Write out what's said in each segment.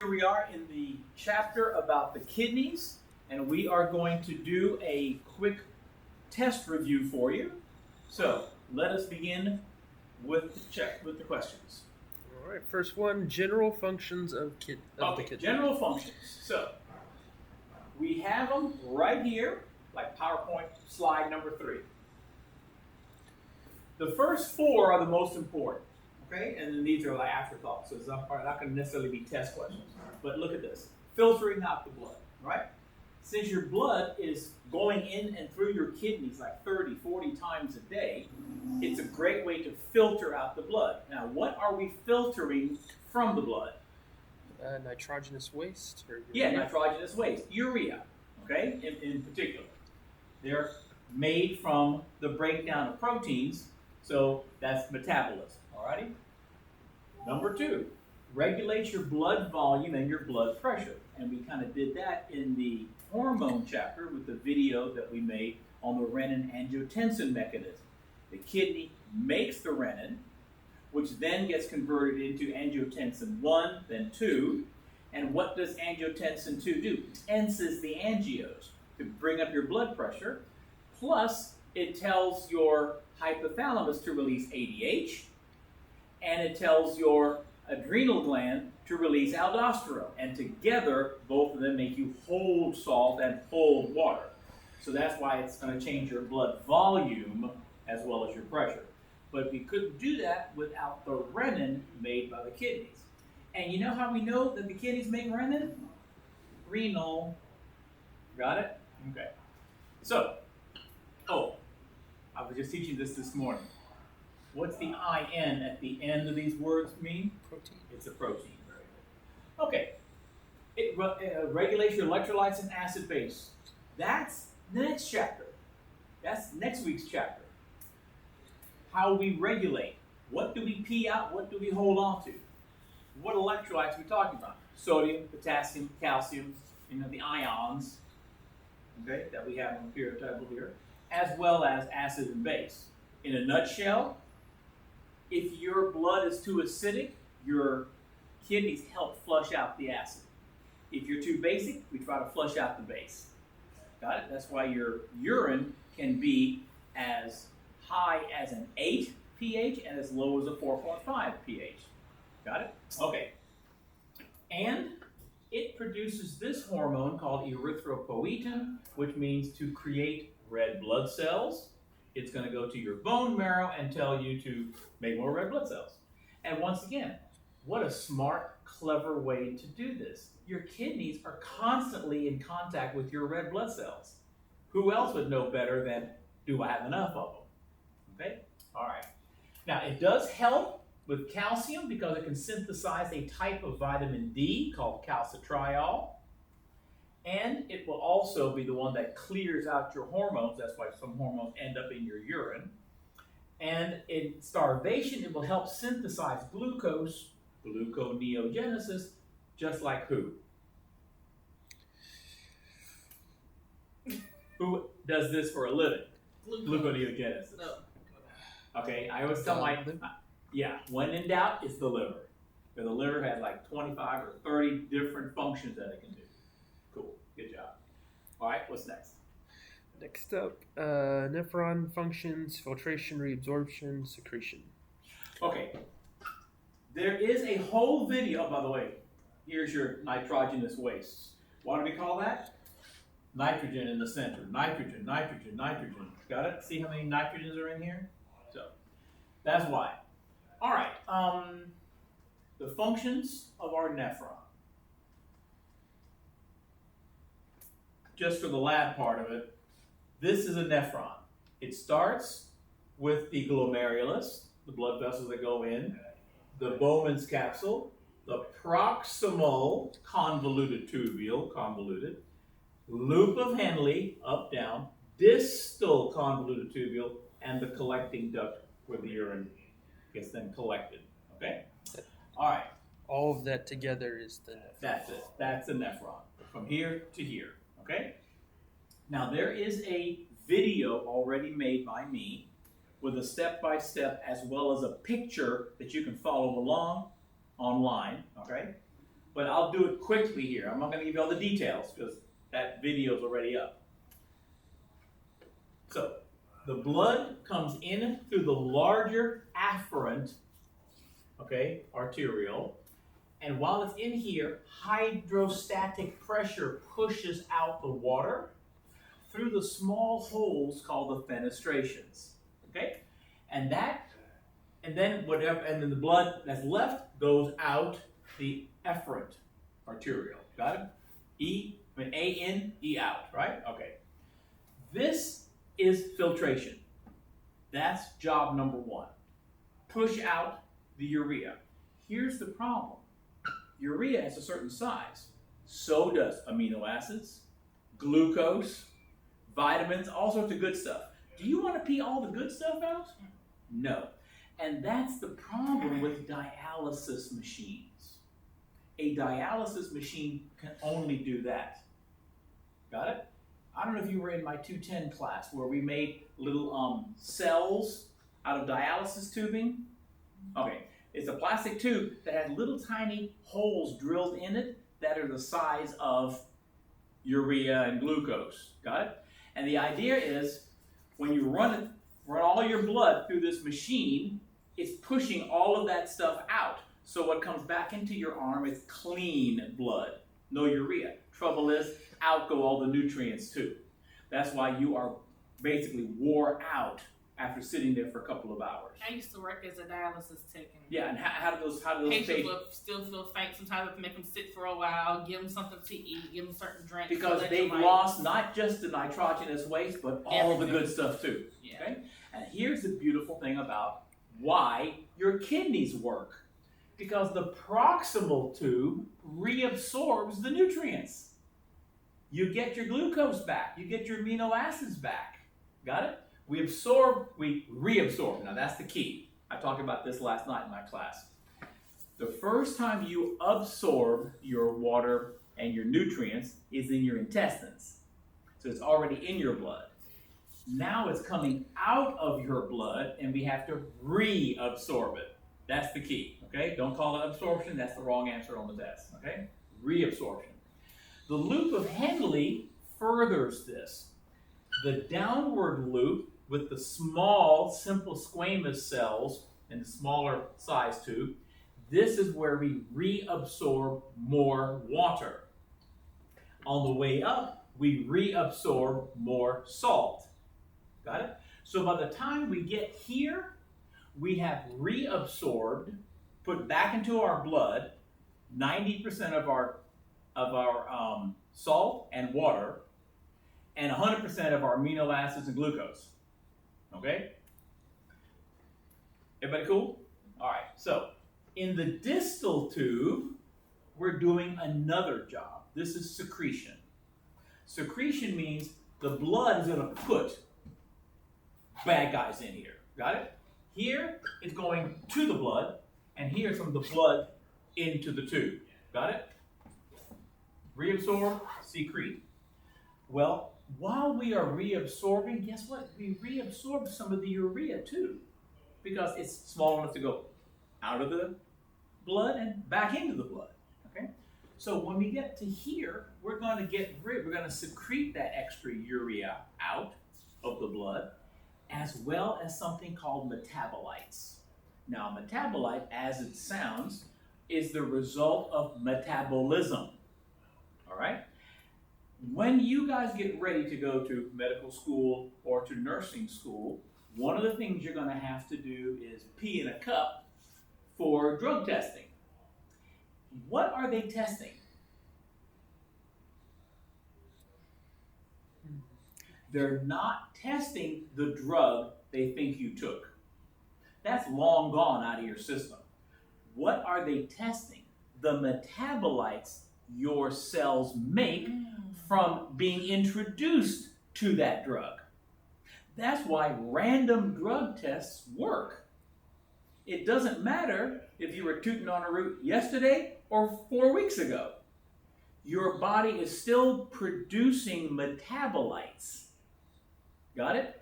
Here we are in the chapter about the kidneys, and we are going to do a quick test review for you. So let us begin with the questions. All right, first one, general functions of the kidney. General functions. So we have them right here, like PowerPoint slide number 3. The first 4 are the most important, okay? And then these are like afterthoughts, so it's not going to necessarily be test questions. But look at this, filtering out the blood, right? Since your blood is going in and through your kidneys like 30, 40 times a day, it's a great way to filter out the blood. Now, what are we filtering from the blood? Nitrogenous waste? Or yeah, nitrogenous waste, urea, okay, in particular. They're made from the breakdown of proteins, so that's metabolism, all righty? Number 2, regulate your blood volume and your blood pressure. And we kind of did that in the hormone chapter with the video that we made on the renin-angiotensin mechanism. The kidney makes the renin, which then gets converted into angiotensin 1, then 2. And what does angiotensin 2 do? It tenses the angios to bring up your blood pressure, plus it tells your hypothalamus to release ADH, and it tells your adrenal gland to release aldosterone. And together, both of them make you hold salt and hold water. So that's why it's going to change your blood volume as well as your pressure. But we couldn't do that without the renin made by the kidneys. And you know how we know that the kidneys make renin? Renal. Got it? Okay. So, I was just teaching this morning. What's the IN at the end of these words mean? Protein. It's a protein. Very good. Okay. It regulates your electrolytes and acid base. That's the next chapter. That's next week's chapter. How we regulate. What do we pee out? What do we hold on to? What electrolytes are we talking about? Sodium, potassium, calcium, the ions, okay, that we have on the periodic table here, as well as acid and base. In a nutshell, if your blood is too acidic, your kidneys help flush out the acid. If you're too basic, we try to flush out the base. Got it? That's why your urine can be as high as an 8 pH and as low as a 4.5 pH. Got it? Okay. And it produces this hormone called erythropoietin, which means to create red blood cells. It's going to go to your bone marrow and tell you to make more red blood cells. And once again, what a smart, clever way to do this. Your kidneys are constantly in contact with your red blood cells. Who else would know better than, do I have enough of them? Okay? All right. Now, it does help with calcium because it can synthesize a type of vitamin D called calcitriol. And it will also be the one that clears out your hormones. That's why some hormones end up in your urine. And in starvation, it will help synthesize glucose, gluconeogenesis, just like who? Who does this for a living? Gluconeogenesis. No. Okay, I always tell when in doubt, it's the liver. Because the liver has like 25 or 30 different functions that it can do. Cool, good job. All right, what's next? Next up, nephron functions, filtration, reabsorption, secretion. Okay, there is a whole video, by the way, here's your nitrogenous wastes. What do we call that? Nitrogen in the center. Nitrogen, nitrogen, nitrogen. Got it? See how many nitrogens are in here? So, that's why. All right, the functions of our nephron. Just for the lab part of it, this is a nephron. It starts with the glomerulus, the blood vessels that go in, the Bowman's capsule, the proximal convoluted tubule, convoluted, loop of Henle, up, down, distal convoluted tubule, and the collecting duct where the urine gets then collected. Okay? All right. All of that together is the nephron. That's it. That's the nephron. From here to here. Okay? Now, there is a video already made by me with a step-by-step as well as a picture that you can follow along online, okay? but I'll do it quickly here. I'm not going to give you all the details because that video is already up. So, the blood comes in through the larger afferent, okay, arteriole, and while it's in here, hydrostatic pressure pushes out the water through the small holes called the fenestrations, okay? And then the blood that's left goes out the efferent arteriole. Got it? A in, E out, right? Okay. This is filtration. That's job number one. Push out the urea. Here's the problem. Urea has a certain size. So does amino acids, glucose, vitamins, all sorts of good stuff. Do you want to pee all the good stuff out? No. And that's the problem with dialysis machines. A dialysis machine can only do that. Got it? I don't know if you were in my 210 class where we made little cells out of dialysis tubing. Okay, it's a plastic tube that has little tiny holes drilled in it that are the size of urea and glucose. Got it? And the idea is when you run all your blood through this machine, it's pushing all of that stuff out. So what comes back into your arm is clean blood, no urea. Trouble is, out go all the nutrients too. That's why you are basically wore out after sitting there for a couple of hours. I used to work as a dialysis tech. Yeah, and how do those patients will still feel faint? Sometimes we have to make them sit for a while, give them something to eat, give them certain drinks. Because they've lost not just the nitrogenous waste, but all the good stuff too. Yeah. Okay? And here's the beautiful thing about why your kidneys work. Because the proximal tube reabsorbs the nutrients. You get your glucose back. You get your amino acids back. Got it? We reabsorb. Now that's the key. I talked about this last night in my class. The first time you absorb your water and your nutrients is in your intestines. So it's already in your blood. Now it's coming out of your blood and we have to reabsorb it. That's the key. Okay? Don't call it absorption. That's the wrong answer on the test. Okay? Reabsorption. The loop of Henle furthers this. The downward loop with the small, simple squamous cells and the smaller size tube, this is where we reabsorb more water. On the way up, we reabsorb more salt. Got it? So by the time we get here, we have reabsorbed, put back into our blood, 90% of our salt and water, and 100% of our amino acids and glucose. Okay? Everybody cool? All right, so in the distal tube, we're doing another job. This is secretion. Secretion means the blood is going to put bad guys in here. Got it? Here, it's going to the blood, and here from the blood into the tube. Got it? Reabsorb, secrete. Well, while we are reabsorbing, guess what? We reabsorb some of the urea too, because it's small enough to go out of the blood and back into the blood. Okay? So when we get to here, we're going to secrete that extra urea out of the blood, as well as something called metabolites. Now, metabolite, as it sounds, is the result of metabolism. All right? When you guys get ready to go to medical school or to nursing school, one of the things you're going to have to do is pee in a cup for drug testing. What are they testing? They're not testing the drug they think you took. That's long gone out of your system. What are they testing? The metabolites your cells make from being introduced to that drug. That's why random drug tests work. It doesn't matter if you were tooting on a root yesterday or 4 weeks ago. Your body is still producing metabolites. Got it?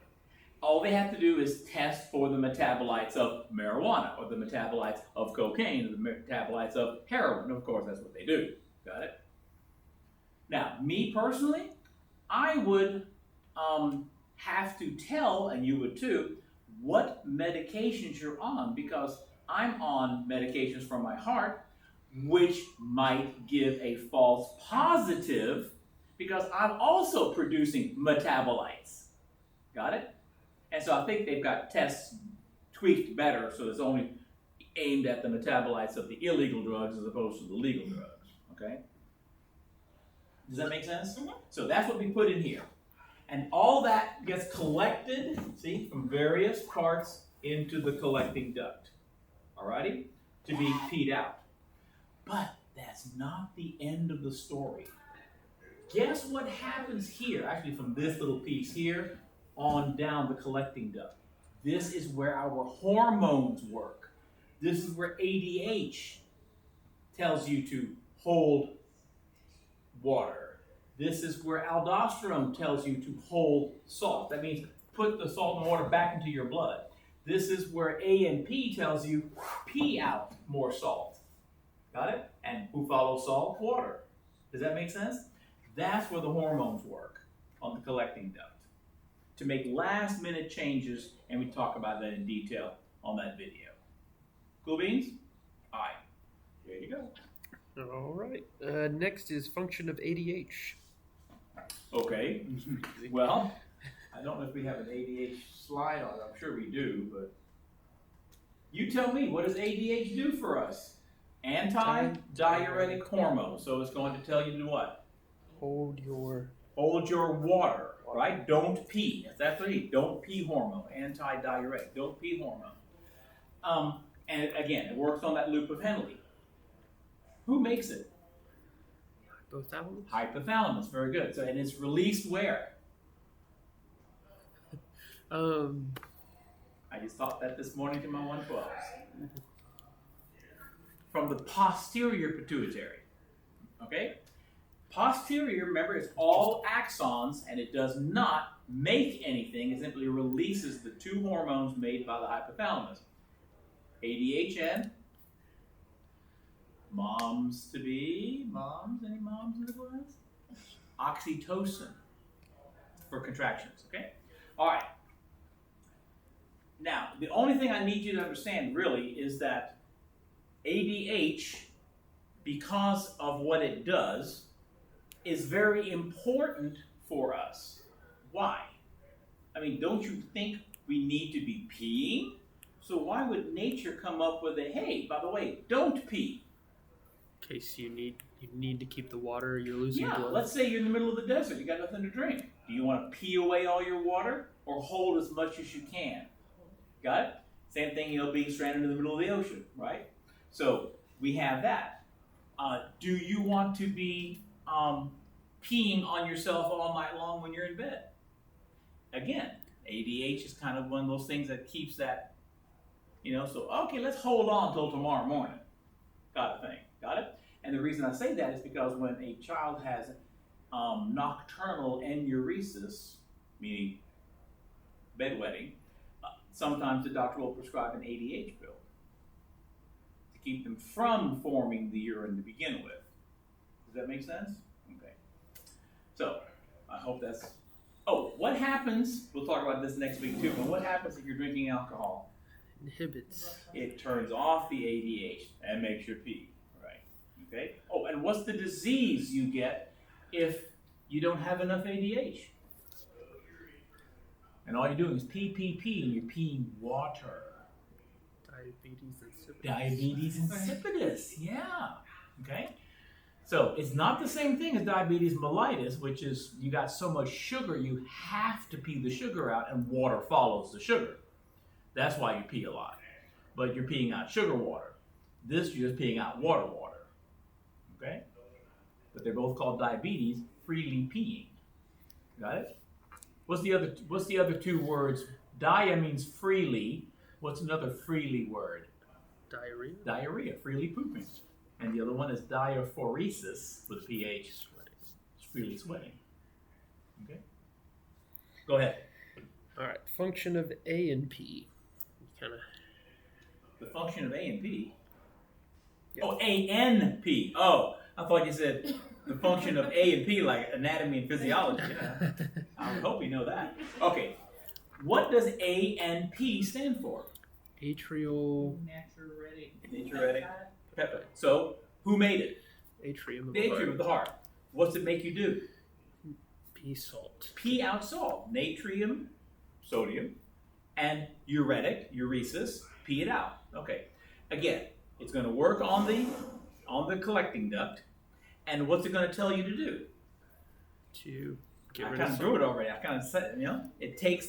All they have to do is test for the metabolites of marijuana or the metabolites of cocaine or the metabolites of heroin. Of course, that's what they do. Got it? Now, me personally, I would have to tell, and you would too, what medications you're on, because I'm on medications for my heart, which might give a false positive because I'm also producing metabolites. Got it? And so I think they've got tests tweaked better so it's only aimed at the metabolites of the illegal drugs as opposed to the legal drugs. Okay? Does that make sense? Mm-hmm. So that's what we put in here. And all that gets collected, see, from various parts into the collecting duct. Alrighty? To be peed out. But that's not the end of the story. Guess what happens here? Actually, from this little piece here on down the collecting duct. This is where our hormones work. This is where ADH tells you to hold water. This is where aldosterone tells you to hold salt. That means put the salt and water back into your blood. This is where ANP tells you pee out more salt. Got it? And who follows salt? Water. Does that make sense? That's where the hormones work on the collecting duct. To make last minute changes, and we talk about that in detail on that video. Cool beans? All right. There you go. All right. Next is function of ADH. Okay. Well, I don't know if we have an ADH slide on it. I'm sure we do, but you tell me, what does ADH do for us? Anti-diuretic hormone. So it's going to tell you to what? Hold your water, right? Don't pee. That's what it is. Don't pee hormone. Anti-diuretic. Don't pee hormone. And again, it works on that loop of Henle. Who makes it? hypothalamus. Hypothalamus. Very good. So, and it's released where? I just thought that this morning to my 112s. From the posterior pituitary. Okay? Posterior, remember, is all axons, and it does not make anything. It simply releases the two hormones made by the hypothalamus. ADH and moms-to-be. Moms? Any moms in the class? Oxytocin for contractions, okay? All right. Now, the only thing I need you to understand, really, is that ADH, because of what it does, is very important for us. Why? I mean, don't you think we need to be peeing? So why would nature come up with a, hey, by the way, don't pee? In case you need to keep the water, you're losing Yeah, blood. let's say you're in the middle of the desert, you got nothing to drink. Do you want to pee away all your water or hold as much as you can? Got it? Same thing, being stranded in the middle of the ocean, right? So we have that. Do you want to be peeing on yourself all night long when you're in bed? Again, ADH is kind of one of those things that keeps that, so, okay, let's hold on till tomorrow morning, kind of thing. Got it? And the reason I say that is because when a child has nocturnal enuresis, meaning bedwetting, sometimes the doctor will prescribe an ADH pill to keep them from forming the urine to begin with. Does that make sense? Okay. So, I hope that's... Oh, what happens, we'll talk about this next week too, but what happens if you're drinking alcohol? Inhibits. It turns off the ADH and makes you pee, right? Okay? Oh, and what's the disease you get if you don't have enough ADH? And all you're doing is pee, and you're peeing water. Diabetes insipidus. Diabetes insipidus, yeah. Okay? So it's not the same thing as diabetes mellitus, which is you got so much sugar you have to pee the sugar out and water follows the sugar. That's why you pee a lot. But you're peeing out sugar water. This, you're just peeing out water. Okay? But they're both called diabetes, freely peeing. Got it? What's the other two words? Dia means freely. What's another freely word? Diarrhea. Diarrhea, freely pooping. And the other one is diaphoresis with a PH. Sweating. It's freely sweating. Okay? Go ahead. All right. Function of A and P. Kind of. The function of A and P. Yep. Oh, ANP. Oh, I thought you said the function of A and P, like anatomy and physiology. Yeah. I would hope you know that. Okay. What does A and P stand for? Atrial. Natriuretic peptide. So, who made it? Atrium of The atrium of the heart. What's it make you do? P salt. Pee out salt. Natrium, sodium, and uretic, uresis, pee it out. Okay. Again, it's going to work on the collecting duct. And what's it going to tell you to do? To get I rid kind of of drew it already. I kind of said, it takes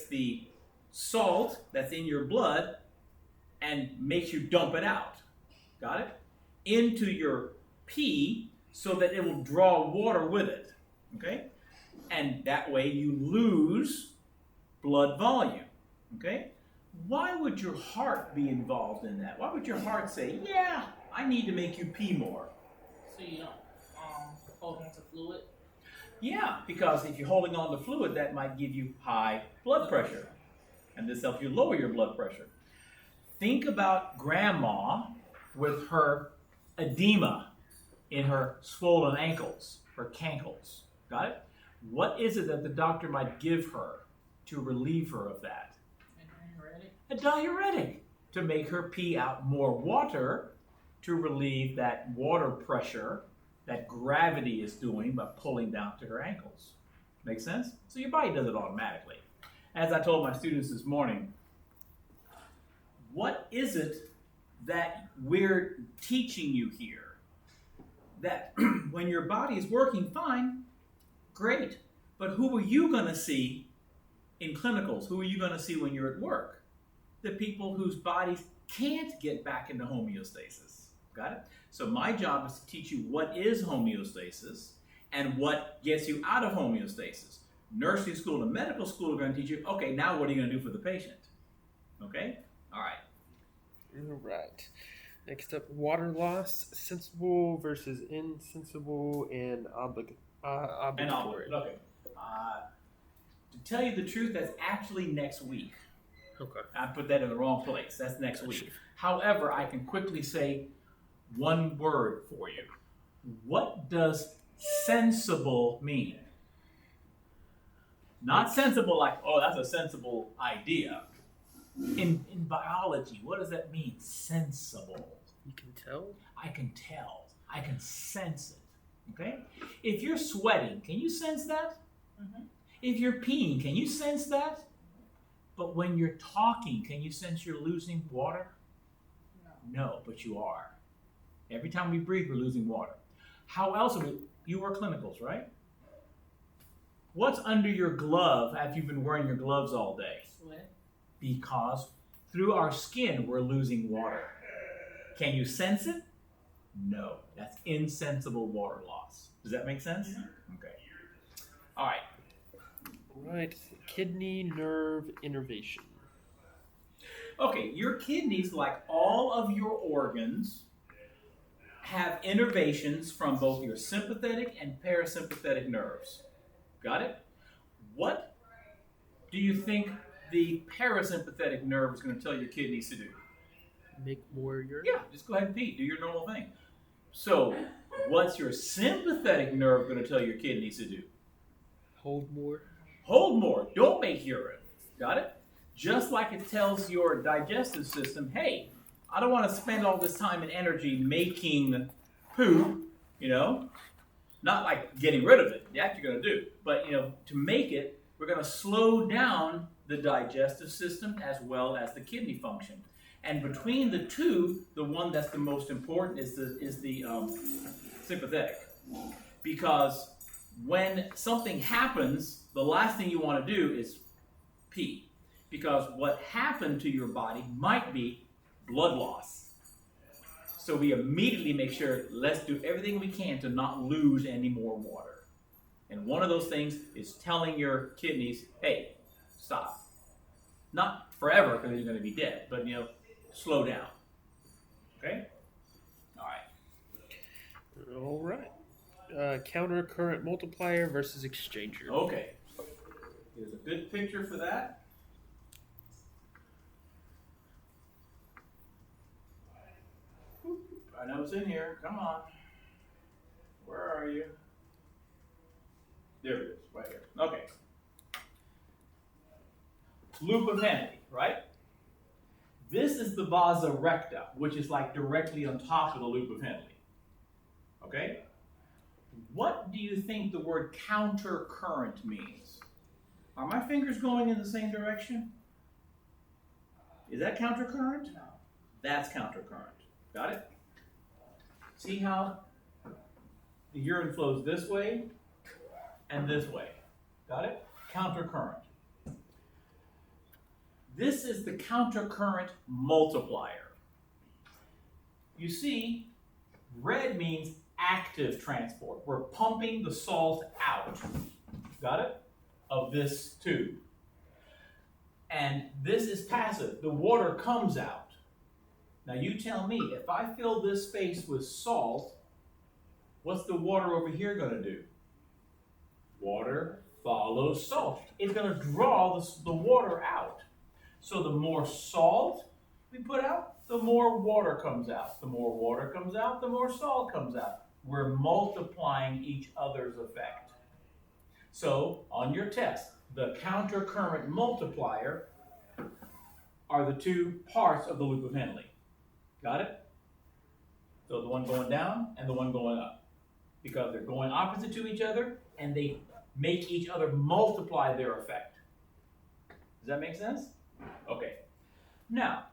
the salt that's in your blood and makes you dump it out. Got it? Into your pee so that it will draw water with it. Okay? And that way you lose blood volume. Okay? Why would your heart be involved in that? Why would your heart say, yeah, I need to make you pee more? So you don't hold on to fluid? Yeah, because if you're holding on to fluid, that might give you high blood pressure. And this helps you lower your blood pressure. Think about grandma with her edema in her swollen ankles, her cankles. Got it? What is it that the doctor might give her to relieve her of that? A diuretic to make her pee out more water to relieve that water pressure that gravity is doing by pulling down to her ankles. Make sense? So your body does it automatically. As I told my students this morning, what is it that we're teaching you here? That when your body is working fine, great. But who are you going to see in clinicals? Who are you going to see when you're at work? The people whose bodies can't get back into homeostasis. Got it? So my job is to teach you what is homeostasis and what gets you out of homeostasis. Nursing school and medical school are going to teach you, okay, now what are you going to do for the patient? Okay? All right. All right. Next up, water loss, sensible versus insensible and obligatory. Okay. To tell you the truth, that's actually next week. Okay. I put that in the wrong place. That's next week. However, I can quickly say one word for you. What does sensible mean? Not sensible like, oh, that's a sensible idea. In biology, what does that mean? Sensible. You can tell? I can tell. I can sense it. Okay? If you're sweating, can you sense that? Mm-hmm. If you're peeing, can you sense that? But when you're talking, can you sense you're losing water? No, but you are. Every time we breathe, we're losing water. How else are we? You work clinicals, right? What's under your glove after you've been wearing your gloves all day? Sweat. Because through our skin, we're losing water. Can you sense it? No. That's insensible water loss. Does that make sense? Okay. All right. Right. Kidney nerve innervation. Okay, your kidneys, like all of your organs, have innervations from both your sympathetic and parasympathetic nerves. Got it? What do you think the parasympathetic nerve is going to tell your kidneys to do? Make more urine? Yeah, just go ahead and pee. Do your normal thing. So, what's your sympathetic nerve going to tell your kidneys to do? Hold more? Hold more. Don't make urine. Got it? Just like it tells your digestive system, hey, I don't want to spend all this time and energy making poop, not like getting rid of it. That you're going to do. But, to make it, we're going to slow down the digestive system as well as the kidney function. And between the two, the one that's the most important is the sympathetic. Because when something happens, the last thing you want to do is pee. Because what happened to your body might be blood loss. So we immediately make sure, let's do everything we can to not lose any more water. And one of those things is telling your kidneys, hey, stop. Not forever, because you're going to be dead, but slow down. Okay? All right. Counter current multiplier versus exchanger. Okay. There's a good picture for that. I know it's in here. Come on. Where are you? There it is, right here. Okay. Loop of Henle, right? This is the vasa recta, which is like directly on top of the loop of Henle. Okay? What do you think the word counter current means? Are my fingers going in the same direction? Is that counter current? No. That's counter current. Got it? See how the urine flows this way and this way. Got it? Counter current. This is the counter current multiplier. You see, red means active transport. We're pumping the salt out. Got it? Of this tube. And this is passive. The water comes out. Now you tell me, if I fill this space with salt, what's the water over here going to do? Water follows salt. It's going to draw the water out. So the more salt we put out, the more water comes out. The more water comes out, the more salt comes out. We're multiplying each other's effect. So on your test, the counter current multiplier are the two parts of the loop of Henle. Got it? So the one going down and the one going up. Because they're going opposite to each other and they make each other multiply their effect. Does that make sense? Okay. Now,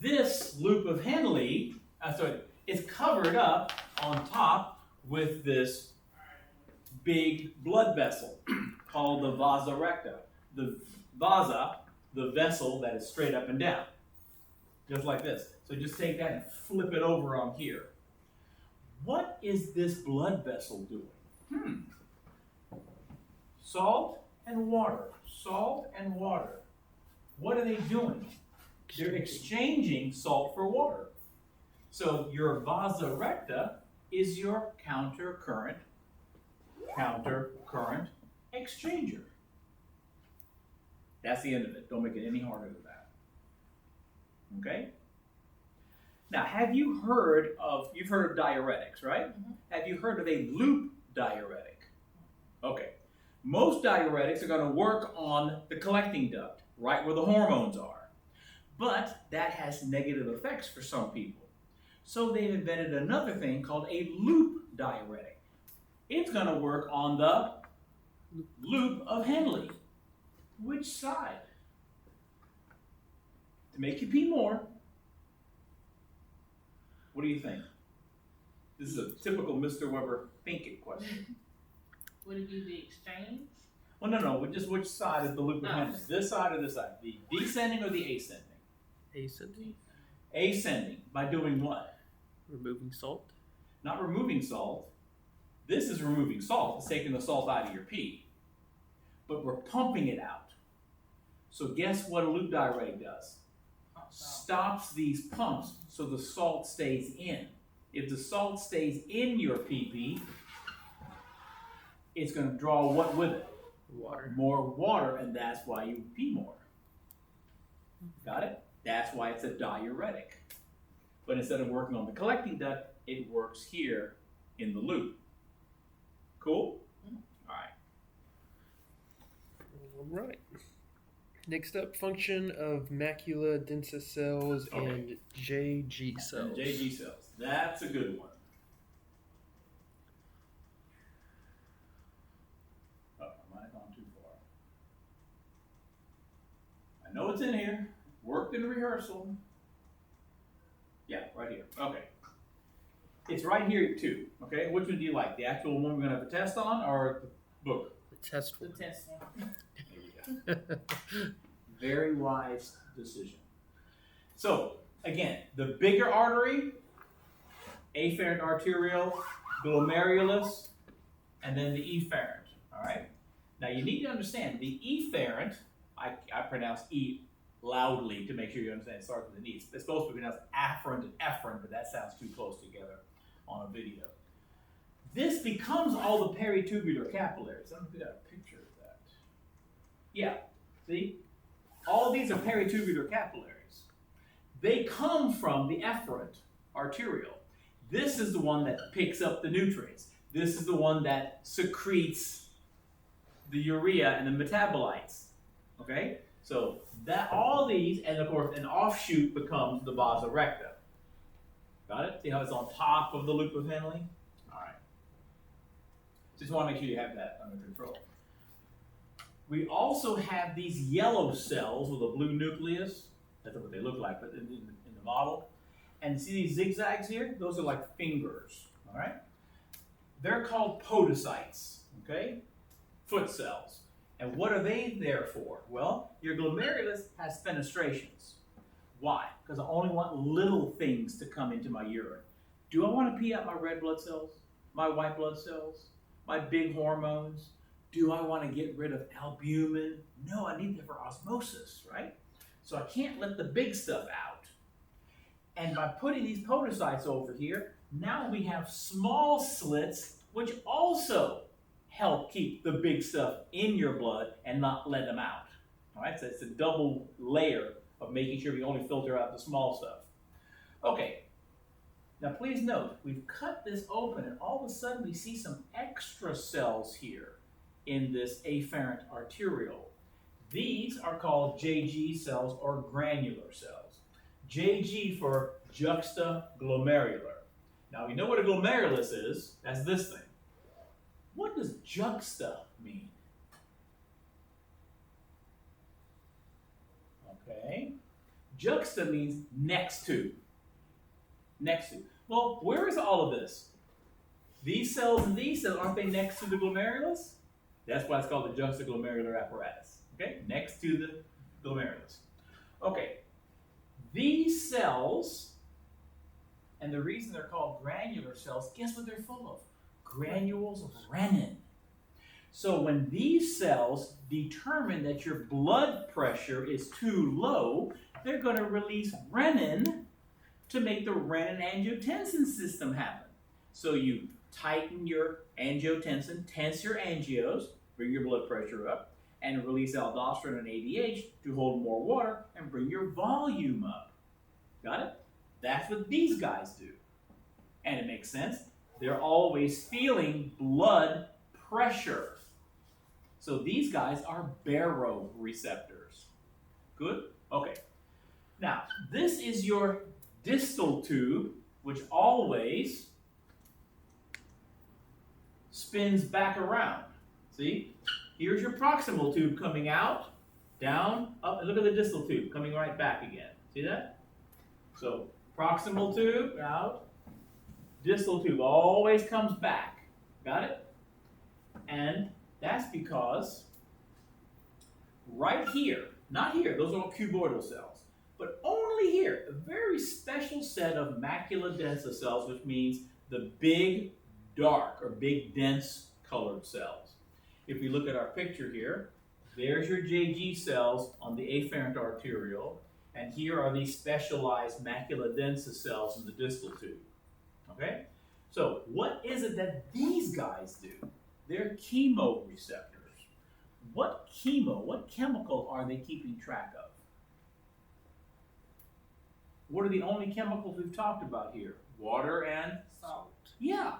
this loop of Henle is covered up on top with this big blood vessel called the vasa recta. The vasa, the vessel that is straight up and down. Just like this. So just take that and flip it over on here. What is this blood vessel doing? Salt and water. Salt and water. What are they doing? They're exchanging salt for water. So your vasa recta is your counter current exchanger. That's the end of it. Don't make it any harder than that. Okay? Now, you've heard of diuretics, right? Mm-hmm. Have you heard of a loop diuretic? Okay. Most diuretics are going to work on the collecting duct, right where the hormones are. But that has negative effects for some people. So they've invented another thing called a loop diuretic. It's going to work on the loop of Henle. Which side? To make you pee more. What do you think? This is a typical Mr. Weber think it question. Would it be the exchange? Well, no. Just which side is the loop of Oh. Henle? This side or this side? The descending or the ascending? Ascending. Ascending. By doing what? Removing salt. Not removing salt. This is removing salt. It's taking the salt out of your pee. But we're pumping it out. So guess what a loop diuretic does? Stops these pumps so the salt stays in. If the salt stays in your pee-pee, it's going to draw what with it? Water. More water, and that's why you pee more. Got it? That's why it's a diuretic. But instead of working on the collecting duct, it works here in the loop. Cool? All right. Next up, function of macula densa cells and JG cells. And JG cells. That's a good one. Oh, I might have gone too far. I know it's in here. Worked in rehearsal. Yeah, right here. Okay. It's right here too. Okay, which one do you like? The actual one we're going to have a test on, or the book? The test The one. test one. There we go. Very wise decision. So, again, the bigger artery, afferent arteriole, glomerulus, and then the efferent. All right? Now, you need to understand the efferent, I pronounce E loudly to make sure you understand it starts with an E. It's supposed to be pronounced afferent and efferent, but that sounds too close together on a video. This becomes all the peritubular capillaries. I don't know if we got a picture of that. Yeah, see? All these are peritubular capillaries. They come from the efferent arteriole. This is the one that picks up the nutrients. This is the one that secretes the urea and the metabolites. Okay? So that all these, and of course, an offshoot becomes the vasa recta. Got it? See how it's on top of the loop of Henle? All right. Just want to make sure you have that under control. We also have these yellow cells with a blue nucleus. That's what they look like, but in the model. And see these zigzags here? Those are like fingers. All right? They're called podocytes. Okay? Foot cells. And what are they there for? Well, your glomerulus has fenestrations. Why? Because I only want little things to come into my urine. Do I want to pee out my red blood cells? My white blood cells? My big hormones? Do I want to get rid of albumin? No, I need that for osmosis, right? So I can't let the big stuff out. And by putting these podocytes over here, now we have small slits, which also help keep the big stuff in your blood and not let them out. All right, so it's a double layer of making sure we only filter out the small stuff. Okay, now please note, we've cut this open and all of a sudden we see some extra cells here in this afferent arteriole. These are called JG cells or granular cells. JG for juxtaglomerular. Now we know what a glomerulus is. That's this thing. What does juxta mean? Okay. Juxta means next to. Next to. Well, where is all of this? These cells and these cells, aren't they next to the glomerulus? That's why it's called the juxtaglomerular apparatus. Okay, next to the glomerulus. Okay, these cells, and the reason they're called granular cells, guess what they're full of? Granules of renin. So when these cells determine that your blood pressure is too low, they're going to release renin to make the renin-angiotensin system happen. So you tighten your angiotensin, tense your angios, bring your blood pressure up, and release aldosterone and ADH to hold more water and bring your volume up. Got it? That's what these guys do. And it makes sense. They're always feeling blood pressure. So these guys are baroreceptors. Good? Okay. Now, this is your distal tube, which always spins back around. See? Here's your proximal tube coming out, down, up, and look at the distal tube coming right back again. See that? So, proximal tube, out, distal tube always comes back. Got it? And that's because right here, not here, those are all cuboidal cells, but only here, a very special set of macula densa cells, which means the big, dark, or big, dense colored cells. If we look at our picture here, there's your JG cells on the afferent arteriole, and here are these specialized macula densa cells in the distal tube. Okay? So, what is it that these guys do? They're chemoreceptors. What chemical are they keeping track of? What are the only chemicals we've talked about here? Water and Salt. Yeah.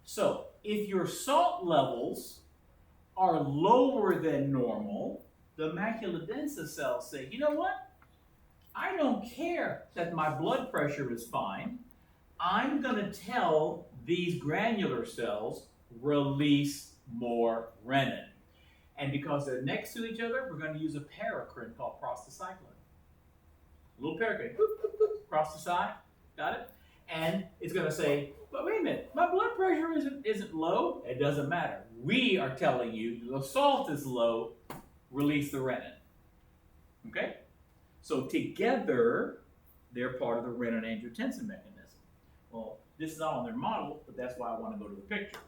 So, if your salt levels are lower than normal, the macula densa cells say, you know what? I don't care that my blood pressure is fine. I'm going to tell these granular cells, release more renin. And because they're next to each other, we're going to use a paracrine called prostacyclin. A little paracrine, boop, boop, boop, across the side, got it? And it's going to say, but wait a minute, my blood pressure isn't low. It doesn't matter. We are telling you the salt is low, release the renin. Okay? So together, they're part of the renin-angiotensin mechanism. Well, this is not on their model, but that's why I want to go to the picture.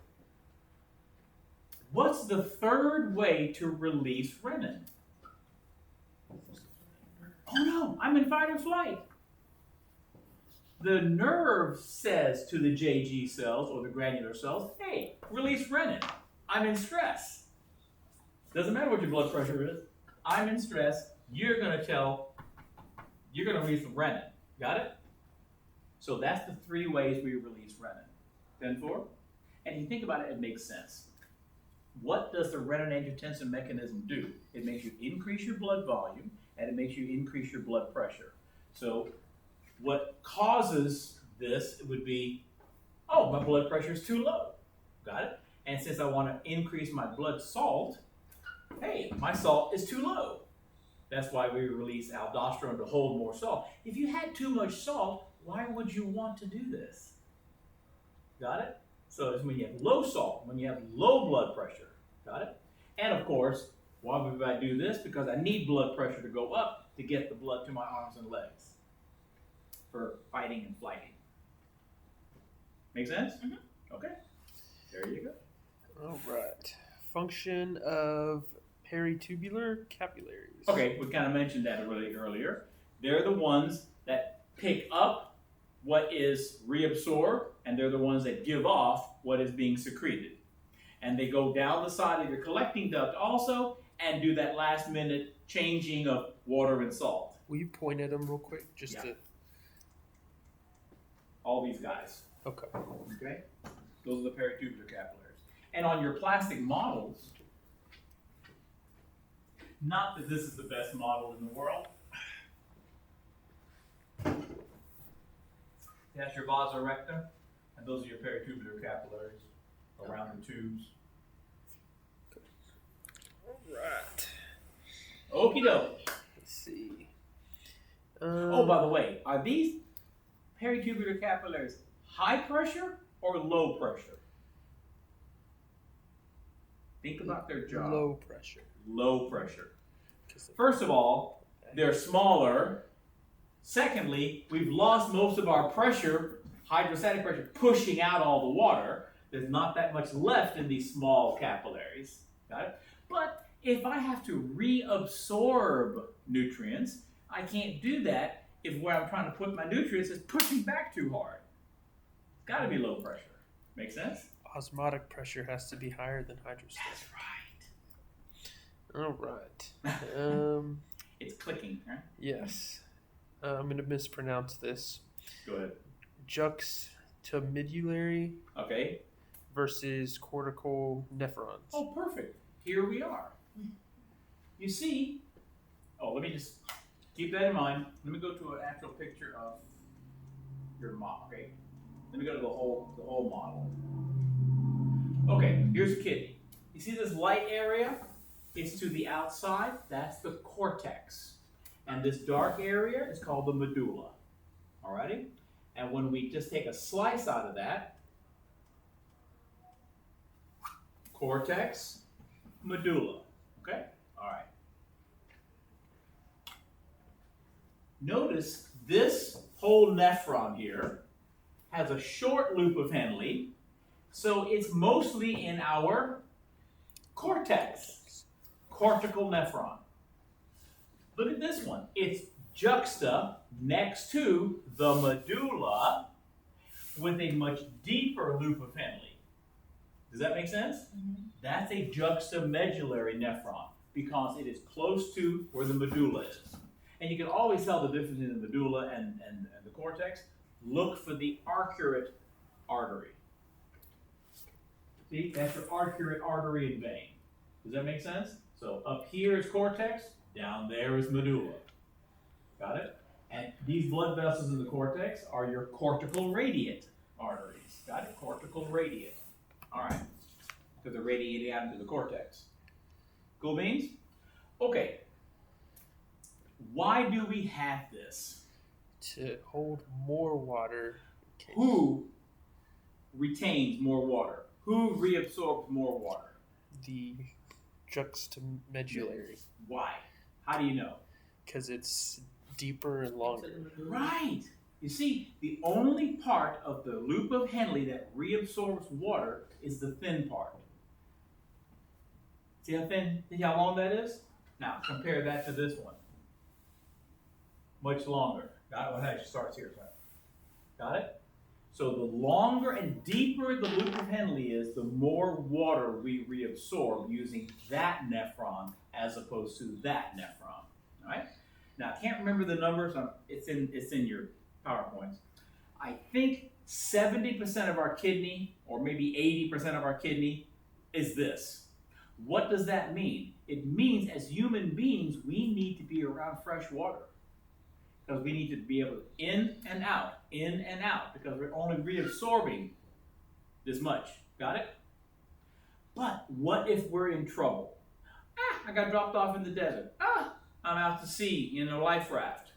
What's the third way to release renin? Oh no, I'm in fight or flight. The nerve says to the JG cells or the granular cells, hey, release renin. I'm in stress. Doesn't matter what your blood pressure is. I'm in stress, you're going to release renin. Got it? So that's the 3 ways we release renin. 10-4. And if you think about it, it makes sense. What does the renin-angiotensin mechanism do? It makes you increase your blood volume, and it makes you increase your blood pressure. So what causes this would be, oh, my blood pressure is too low. Got it? And since I want to increase my blood salt, hey, my salt is too low. That's why we release aldosterone to hold more salt. If you had too much salt, why would you want to do this? Got it? So it's when you have low salt, when you have low blood pressure. Got it? And of course, why would I do this? Because I need blood pressure to go up to get the blood to my arms and legs for fighting and flighting. Make sense? Mm-hmm. Okay. There you go. All right. Function of peritubular capillaries. Okay, we kind of mentioned that earlier. They're the ones that pick up what is reabsorbed, and they're the ones that give off what is being secreted. And they go down the side of your collecting duct also and do that last minute changing of water and salt. Will you point at them real quick? Yeah. To... All these guys. Okay. Okay? Those are the peritubular capillaries. And on your plastic models, not that this is the best model in the world. That's your vasa recta, and those are your peritubular capillaries around the tubes. All right. Okie doke. Let's see. Oh, by the way, are these peritubular capillaries high pressure or low pressure? Think about their job. Low pressure. Low pressure. First of all, they're smaller. Secondly, we've lost most of our pressure, hydrostatic pressure, pushing out all the water. There's not that much left in these small capillaries. Got it? But if I have to reabsorb nutrients, I can't do that if where I'm trying to put my nutrients is pushing back too hard. It's got to be low pressure. Make sense? Osmotic pressure has to be higher than hydrostatic. That's right. All right. It's clicking, right? Yes. I'm going to mispronounce this. Go ahead. Juxtamedullary Okay. versus cortical nephrons. Oh, perfect. Here we are. You see, let me just keep that in mind. Let me go to an actual picture of your model, okay? Let me go to the whole model. Okay, here's a kidney. You see this light area? It's to the outside. That's the cortex. And this dark area is called the medulla. Alrighty? And when we just take a slice out of that, cortex, medulla. Okay? Alright. Notice this whole nephron here has a short loop of Henle, so it's mostly in our cortex, cortical nephron. Look at this one. It's juxta next to the medulla with a much deeper loop of Henle. Does that make sense? Mm-hmm. That's a juxtamedullary nephron because it is close to where the medulla is. And you can always tell the difference in the medulla and the cortex. Look for the arcuate artery. See, that's your arcuate artery and vein. Does that make sense? So up here is cortex, down there is medulla. Got it? And these blood vessels in the cortex are your cortical radiate arteries. Got it? Cortical radiate. All right. Because they're radiating out into the cortex. Cool beans? Okay. Why do we have this? To hold more water. Who retains more water? Who reabsorbs more water? The juxtamedullary. Why? How do you know? Because it's deeper and longer. Right. You see, the only part of the loop of Henle that reabsorbs water is the thin part. See how thin? See how long that is? Now compare that to this one. Much longer. Got it? Well, it starts here. Got it? So the longer and deeper the loop of Henle is, the more water we reabsorb using that nephron as opposed to that nephron. All right. Now I can't remember the numbers. It's in your PowerPoints. I think 70% of our kidney, or maybe 80% of our kidney, is this. What does that mean? It means as human beings, we need to be around fresh water. Because we need to be able to in and out, because we're only reabsorbing this much. Got it? But what if we're in trouble? I got dropped off in the desert. I'm out to sea in a life raft.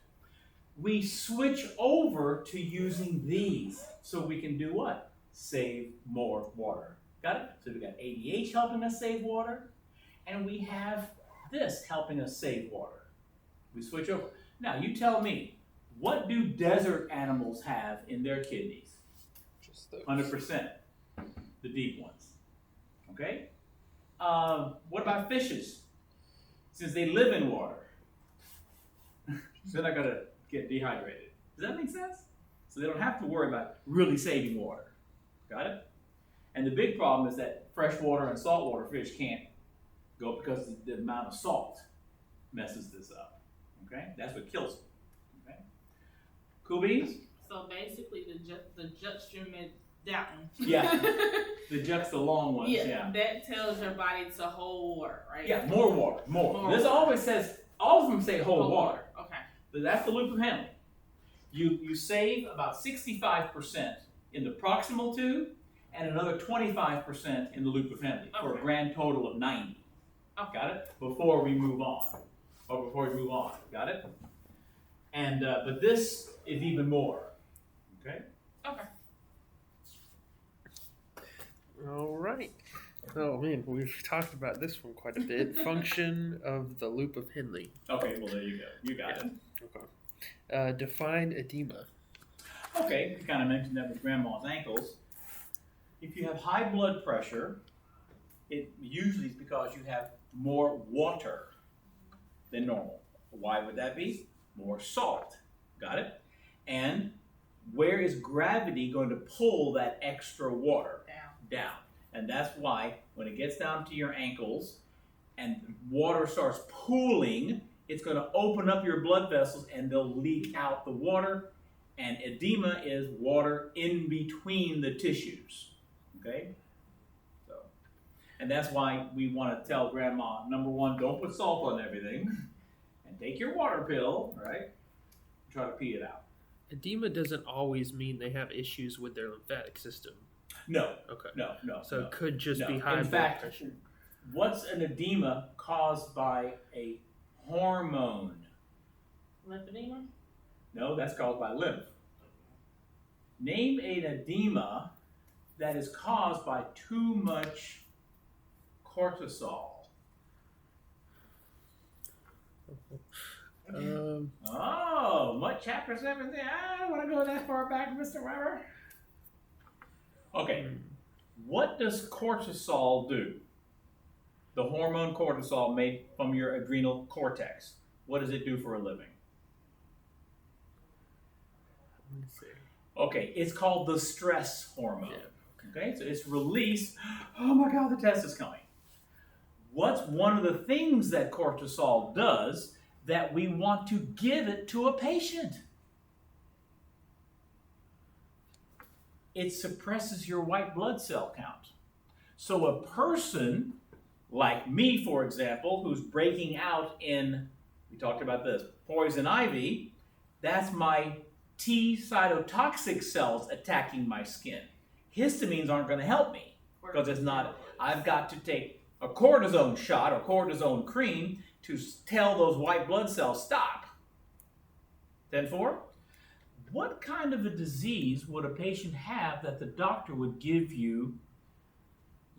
We switch over to using these so we can do what? Save more water. Got it? So we got ADH helping us save water, and we have this helping us save water. We switch over. Now, you tell me, what do desert animals have in their kidneys? Just those. 100%. The deep ones. Okay? What about fishes? Since they live in water, they're not going to get dehydrated. Does that make sense? So they don't have to worry about really saving water. Got it? And the big problem is that freshwater and saltwater fish can't go because the amount of salt messes this up. Okay, that's what kills them. Okay, cool beans. So basically, the juxtamed that one. Yeah, the juxt, the long ones. Yeah, that tells your body to hold water, right? Yeah, more water, more. This always says, all of them say hold water. Okay. But that's the loop of Henle. You save about 65% in the proximal tube, and another 25% in the loop of Henle for a grand total of 90. Okay. Got it? Before we move on. Got it? And but this is even more. Okay? Okay. All right. Oh man, we've talked about this one quite a bit. Function of the loop of Henle. Okay, well there you go. You got it. Okay. Define edema. Okay, you kind of mentioned that with grandma's ankles. If you have high blood pressure, it usually is because you have more water than normal. Why would that be? More salt. Got it? And where is gravity going to pull that extra water? Down. And that's why when it gets down to your ankles and water starts pooling, it's going to open up your blood vessels and they'll leak out the water. And edema is water in between the tissues. Okay? So, and that's why we want to tell grandma, number one, don't put salt on everything. And take your water pill, right? Try to pee it out. Edema doesn't always mean they have issues with their lymphatic system. No. Okay. No. So it could just be no. high In blood fact, pressure. what's an edema caused by a hormone? Lymphedema? No, that's caused by lymph. Name an edema that is caused by too much cortisol. Chapter 17. I don't want to go that far back, Mr. Weber. Okay, what does cortisol do? The hormone cortisol made from your adrenal cortex. What does it do for a living? Let me see. Okay, it's called the stress hormone. Yeah. Okay, so it's released. Oh my God, the test is coming. What's one of the things that cortisol does that we want to give it to a patient? It suppresses your white blood cell count. So a person like me, for example, who's breaking out in, we talked about this, poison ivy, that's my T cytotoxic cells attacking my skin. Histamines aren't going to help me because it's not, I've got to take a cortisone shot or cortisone cream to tell those white blood cells stop. 10-4. What kind of a disease would a patient have that the doctor would give you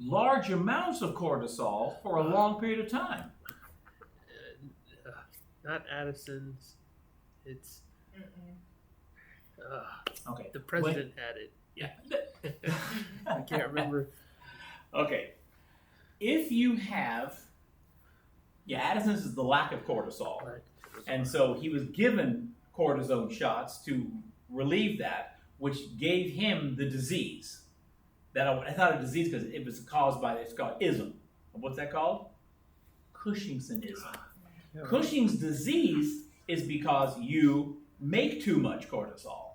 large amounts of cortisol for a long period of time? Not Addison's. It's Okay. the president had it. Yeah. I can't remember. Okay. If you have, Addison's is the lack of cortisol. Right. And so he was given cortisone shots to relieve that. which gave him the disease. I thought a disease because it was caused by, it's called ism. What's that called? Cushingsonism. Cushing's disease is because you make too much cortisol.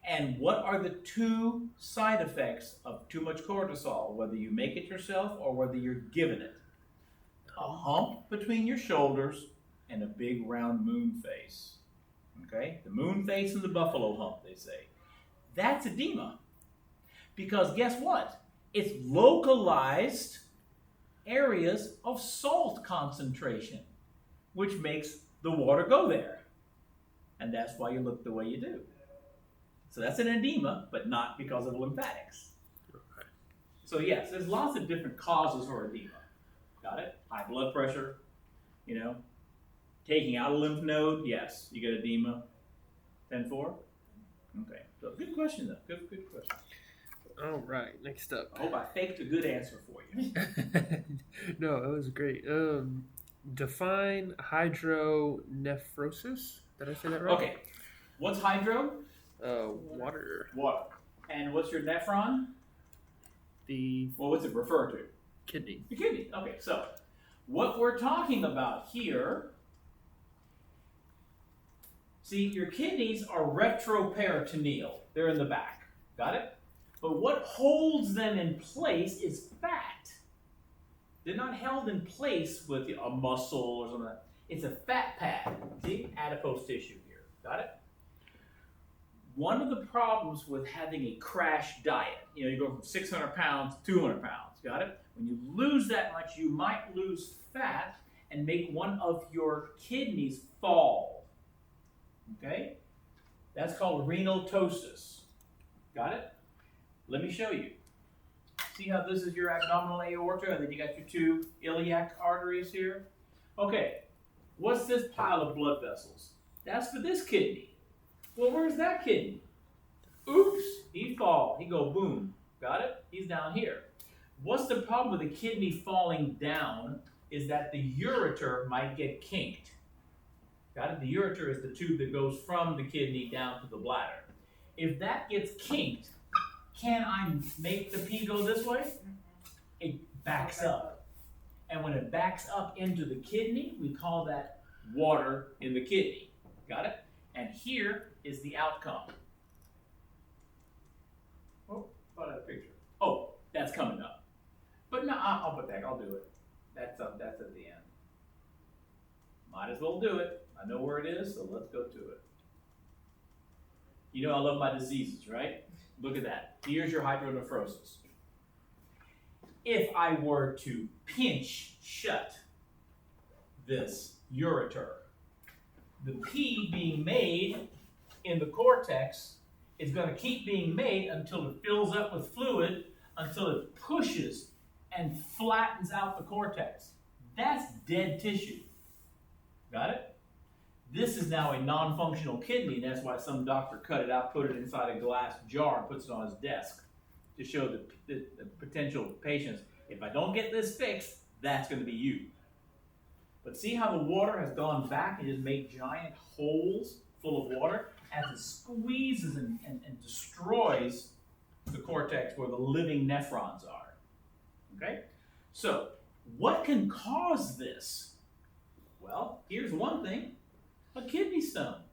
And what are the two side effects of too much cortisol, whether you make it yourself or whether you're given it? A hump between your shoulders and a big round moon face. Okay? The moon face and the buffalo hump, they say. That's edema. Because guess what? It's localized areas of salt concentration, which makes the water go there. And that's why you look the way you do. So that's an edema, but not because of lymphatics. Okay. So yes, there's lots of different causes for edema. Got it? High blood pressure, taking out a lymph node, yes, you get edema. 10-4? Okay, so good question though, good question. All right, next up. I hope I faked a good answer for you. No, that was great. Define hydronephrosis. Did I say that right? Okay, what's hydro? Water. Water. And what's your nephron? What's it refer to? Kidney. The kidney. Okay, so what we're talking about here, see, your kidneys are retroperitoneal. They're in the back. Got it? But what holds them in place is fat. They're not held in place with a muscle or something. It's a fat pad. See? Adipose tissue here. Got it? One of the problems with having a crash diet, you go from 600 pounds to 200 pounds. Got it? When you lose that much, you might lose fat and make one of your kidneys fall. Okay? That's called renal ptosis. Got it? Let me show you. See how this is your abdominal aorta, and then you got your two iliac arteries here? Okay, what's this pile of blood vessels? That's for this kidney. Well, where's that kidney? Oops, he fall. He go boom. Got it? He's down here. What's the problem with the kidney falling down is that the ureter might get kinked. Got it? The ureter is the tube that goes from the kidney down to the bladder. If that gets kinked, can I make the pee go this way? It backs up. And when it backs up into the kidney, we call that water in the kidney. Got it? And here is the outcome. Oh, thought I had a picture. Oh, that's coming up. But no, I'll put that. I'll do it. That's at the end. Might as well do it. I know where it is, so let's go to it. You know I love my diseases, right? Look at that. Here's your hydronephrosis. If I were to pinch shut this ureter, the pee being made in the cortex is going to keep being made until it fills up with fluid, until it pushes and flattens out the cortex. That's dead tissue. Got it? This is now a non-functional kidney, and that's why some doctor cut it out, put it inside a glass jar, and puts it on his desk to show the potential patients, if I don't get this fixed, that's going to be you. But see how the water has gone back and just made giant holes full of water as it squeezes and destroys the cortex where the living nephrons are. Okay? So, what can cause this? Well, here's one thing. A kidney stone.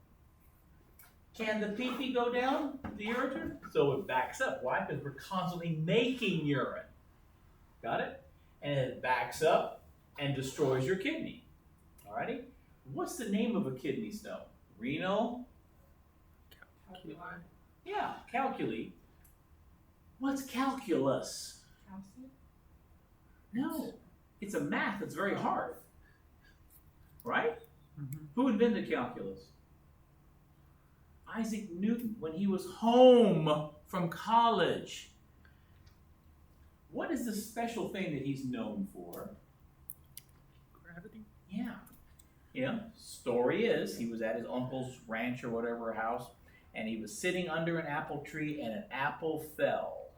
Can the pee-pee go down the ureter? So it backs up. Why? Because we're constantly making urine. Got it? And it backs up and destroys your kidney. Alrighty? What's the name of a kidney stone? Renal? Yeah, calculi. What's calculus? No. It's a math that's very hard. Right? Mm-hmm. Who invented calculus? Isaac Newton, when he was home from college. What is the special thing that he's known for? Gravity? Yeah. Story is, he was at his uncle's ranch or whatever house, and he was sitting under an apple tree, and an apple fell.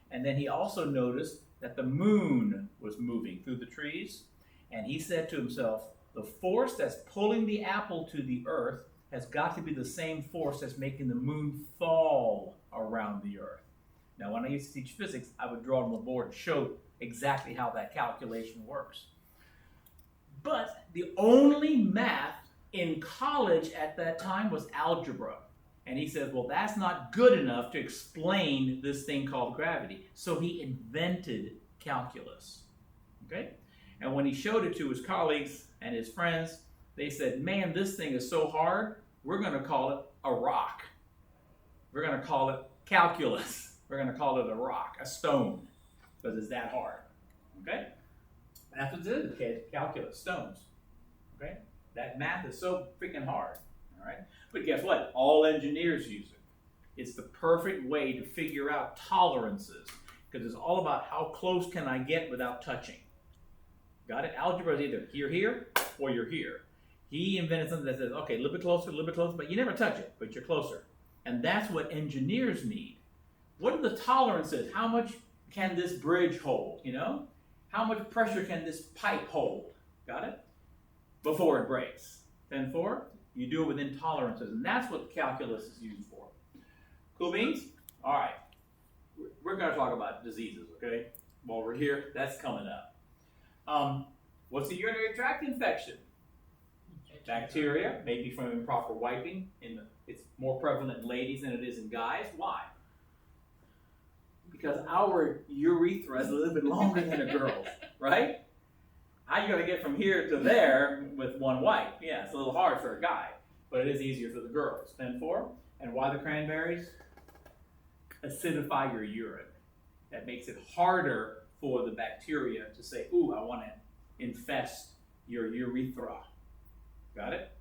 And then he also noticed that the moon was moving through the trees, and he said to himself, the force that's pulling the apple to the earth has got to be the same force that's making the moon fall around the Earth. Now, when I used to teach physics, I would draw on the board and show exactly how that calculation works. But the only math in college at that time was algebra. And he says, well, that's not good enough to explain this thing called gravity. So he invented calculus. Okay? And when he showed it to his colleagues and his friends, they said, man, this thing is so hard, we're going to call it a rock. We're going to call it calculus. We're going to call it a rock, a stone, because it's that hard. Okay? That's what it is, kid. Calculus, stones. Okay? That math is so freaking hard. All right? But guess what? All engineers use it. It's the perfect way to figure out tolerances, because it's all about how close can I get without touching. Got it? Algebra is either here, or you're here. He invented something that says, okay, a little bit closer, but you never touch it, but you're closer. And that's what engineers need. What are the tolerances? How much can this bridge hold, you know? How much pressure can this pipe hold? Got it? Before it breaks. Then you do it within tolerances, and that's what calculus is used for. Cool beans? All right. We're going to talk about diseases, okay? While we're here, that's coming up. What's a urinary tract infection? Bacteria, maybe from improper wiping. It's more prevalent in ladies than it is in guys. Why? Because our urethra is a little bit longer than a girl's, right? How you going to get from here to there with one wipe? Yeah, it's a little hard for a guy, but it is easier for the girls. Then and why the cranberries? Acidify your urine. That makes it harder for the bacteria to say, ooh, I want to infest your urethra. Got it?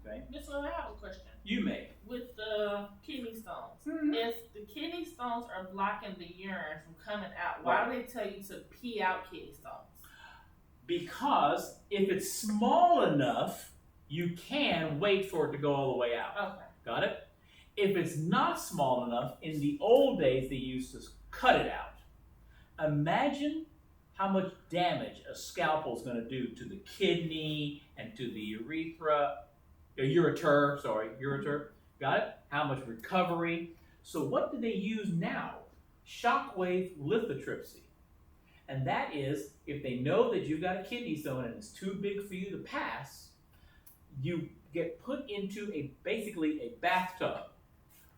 Okay. So I have a question. You may. With the kidney stones, if the kidney stones are blocking the urine from coming out, why do they tell you to pee out kidney stones? Because if it's small enough, you can wait for it to go all the way out. Okay. Got it? If it's not small enough, in the old days they used to cut it out. Imagine how much damage a scalpel is going to do to the kidney and to the ureter. Got it? How much recovery. So what do they use now? Shockwave lithotripsy. And that is, if they know that you've got a kidney stone and it's too big for you to pass, you get put into basically a bathtub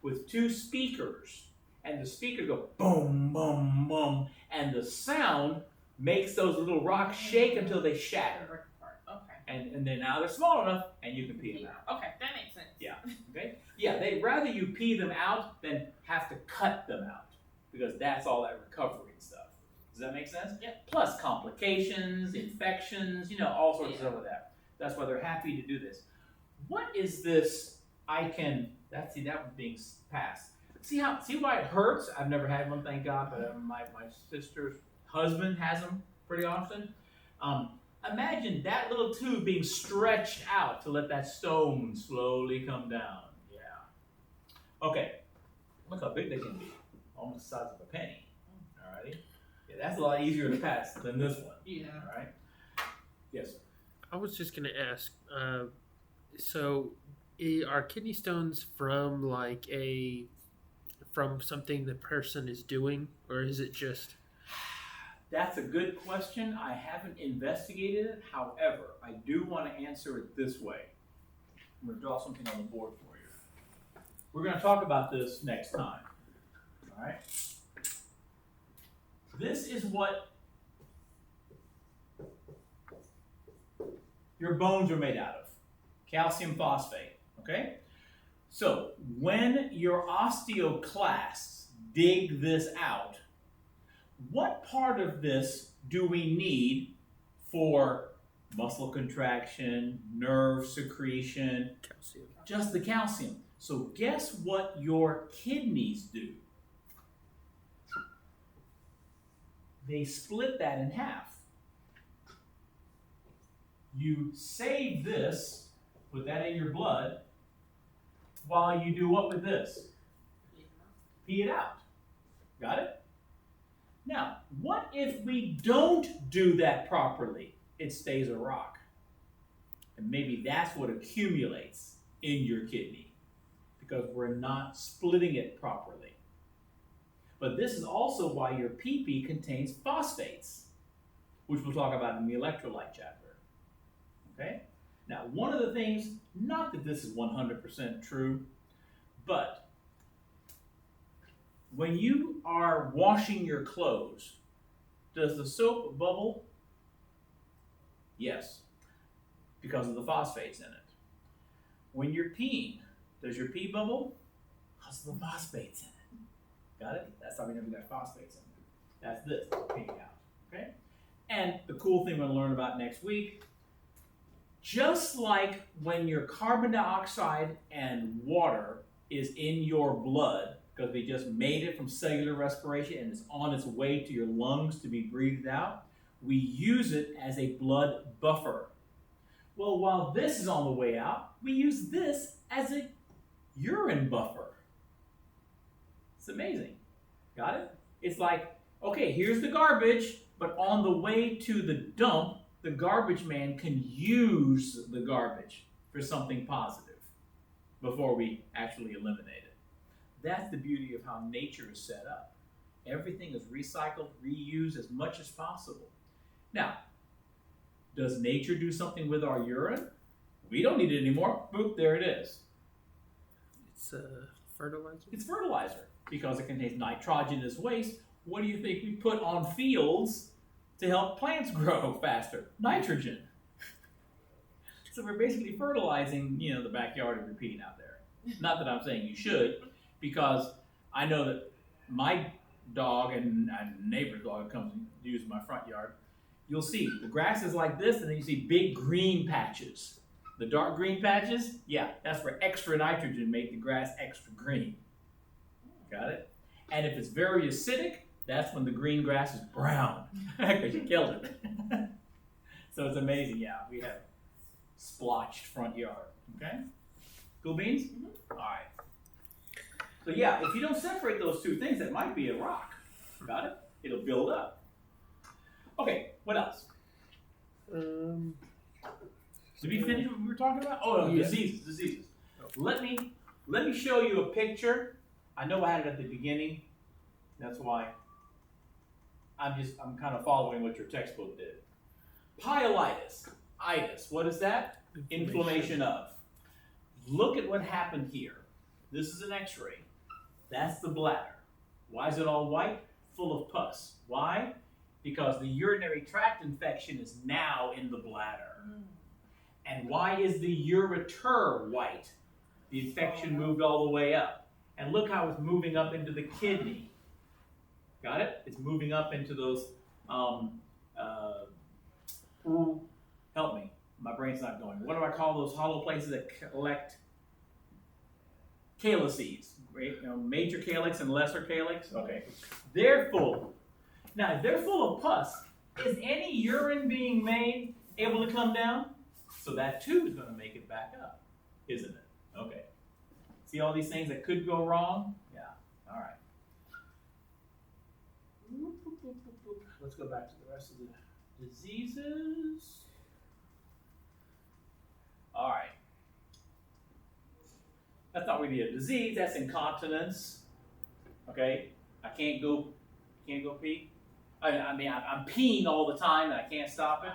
with two speakers. And the speakers go boom, boom, boom. And the sound makes those little rocks shake until they shatter. Okay. And then now they're small enough and you can pee them out. Okay, that makes sense. Yeah. Okay? Yeah, they'd rather you pee them out than have to cut them out, because that's all that recovery stuff. Does that make sense? Yeah. Plus complications, infections, all sorts of stuff like that. That's why they're happy to do this. What is this? That one's being passed. See why it hurts? I've never had one, thank God, but my sister's husband has them pretty often. Imagine that little tube being stretched out to let that stone slowly come down. Yeah. Okay. Look how big they can be. Almost the size of a penny. Alrighty. Yeah, that's a lot easier to pass than this one. Yeah. All right. Yes, sir. I was just going to ask, are kidney stones from from something the person is doing, or is it just? That's a good question. I haven't investigated it. However, I do want to answer it this way. I'm going to draw something on the board for you. We're going to talk about this next time. All right? This is what your bones are made out of. Calcium phosphate. Okay? So, when your osteoclasts dig this out, what part of this do we need for muscle contraction, nerve secretion? Calcium. Just the calcium. So guess what your kidneys do? They split that in half. You save this, put that in your blood, while you do what with this? Pee it out. Got it? Now, what if we don't do that properly? It stays a rock. And maybe that's what accumulates in your kidney, because we're not splitting it properly. But this is also why your pee-pee contains phosphates, which we'll talk about in the electrolyte chapter. Okay? Now, one of the things, not that this is 100% true, but when you are washing your clothes, does the soap bubble? Yes, because of the phosphates in it. When you're peeing, does your pee bubble? Because of the phosphates in it. Got it? That's how we know we got phosphates in it. That's this, peeing out. Okay? And the cool thing we're going to learn about next week, just like when your carbon dioxide and water is in your blood, because they just made it from cellular respiration and it's on its way to your lungs to be breathed out, we use it as a blood buffer. Well, while this is on the way out, we use this as a urine buffer. It's amazing. Got it? It's like, okay, here's the garbage, but on the way to the dump, the garbage man can use the garbage for something positive before we actually eliminate it. That's the beauty of how nature is set up. Everything is recycled, reused as much as possible. Now, does nature do something with our urine? We don't need it anymore. Boop, there it is. It's fertilizer. It's fertilizer because it contains nitrogenous waste. What do you think we put on fields to help plants grow faster? Nitrogen. So we're basically fertilizing, the backyard of your peeing out there. Not that I'm saying you should, because I know that my dog and neighbor's dog comes and uses my front yard. You'll see the grass is like this, and then you see big green patches. The dark green patches, yeah, that's where extra nitrogen make the grass extra green. Got it? And if it's very acidic, that's when the green grass is brown, because you killed it. So it's amazing, yeah. We have splotched front yard. Okay? Cool beans? Mm-hmm. All right. So yeah, if you don't separate those two things, it might be a rock. Got it? It'll build up. Okay, what else? Did we finish what we were talking about? Oh, no, yeah. Diseases. Let me show you a picture. I know I had it at the beginning. That's why I'm kind of following what your textbook did. Pyelitis. Itis. What is that? Inflammation of. Look at what happened here. This is an x-ray. That's the bladder. Why is it all white? Full of pus. Why? Because the urinary tract infection is now in the bladder. And why is the ureter white? The infection moved all the way up. And look how it's moving up into the kidney. Got it? It's moving up into those, help me. My brain's not going. What do I call those hollow places that collect calyces? Right? Major calyx and lesser calyx? Okay. They're full. Now, if they're full of pus, is any urine being made able to come down? So that too is going to make it back up, isn't it? Okay. See all these things that could go wrong? Yeah. All right. Let's go back to the rest of the diseases. All right. That's not really a disease. That's incontinence. Okay. I can't go pee. I'm peeing all the time and I can't stop it.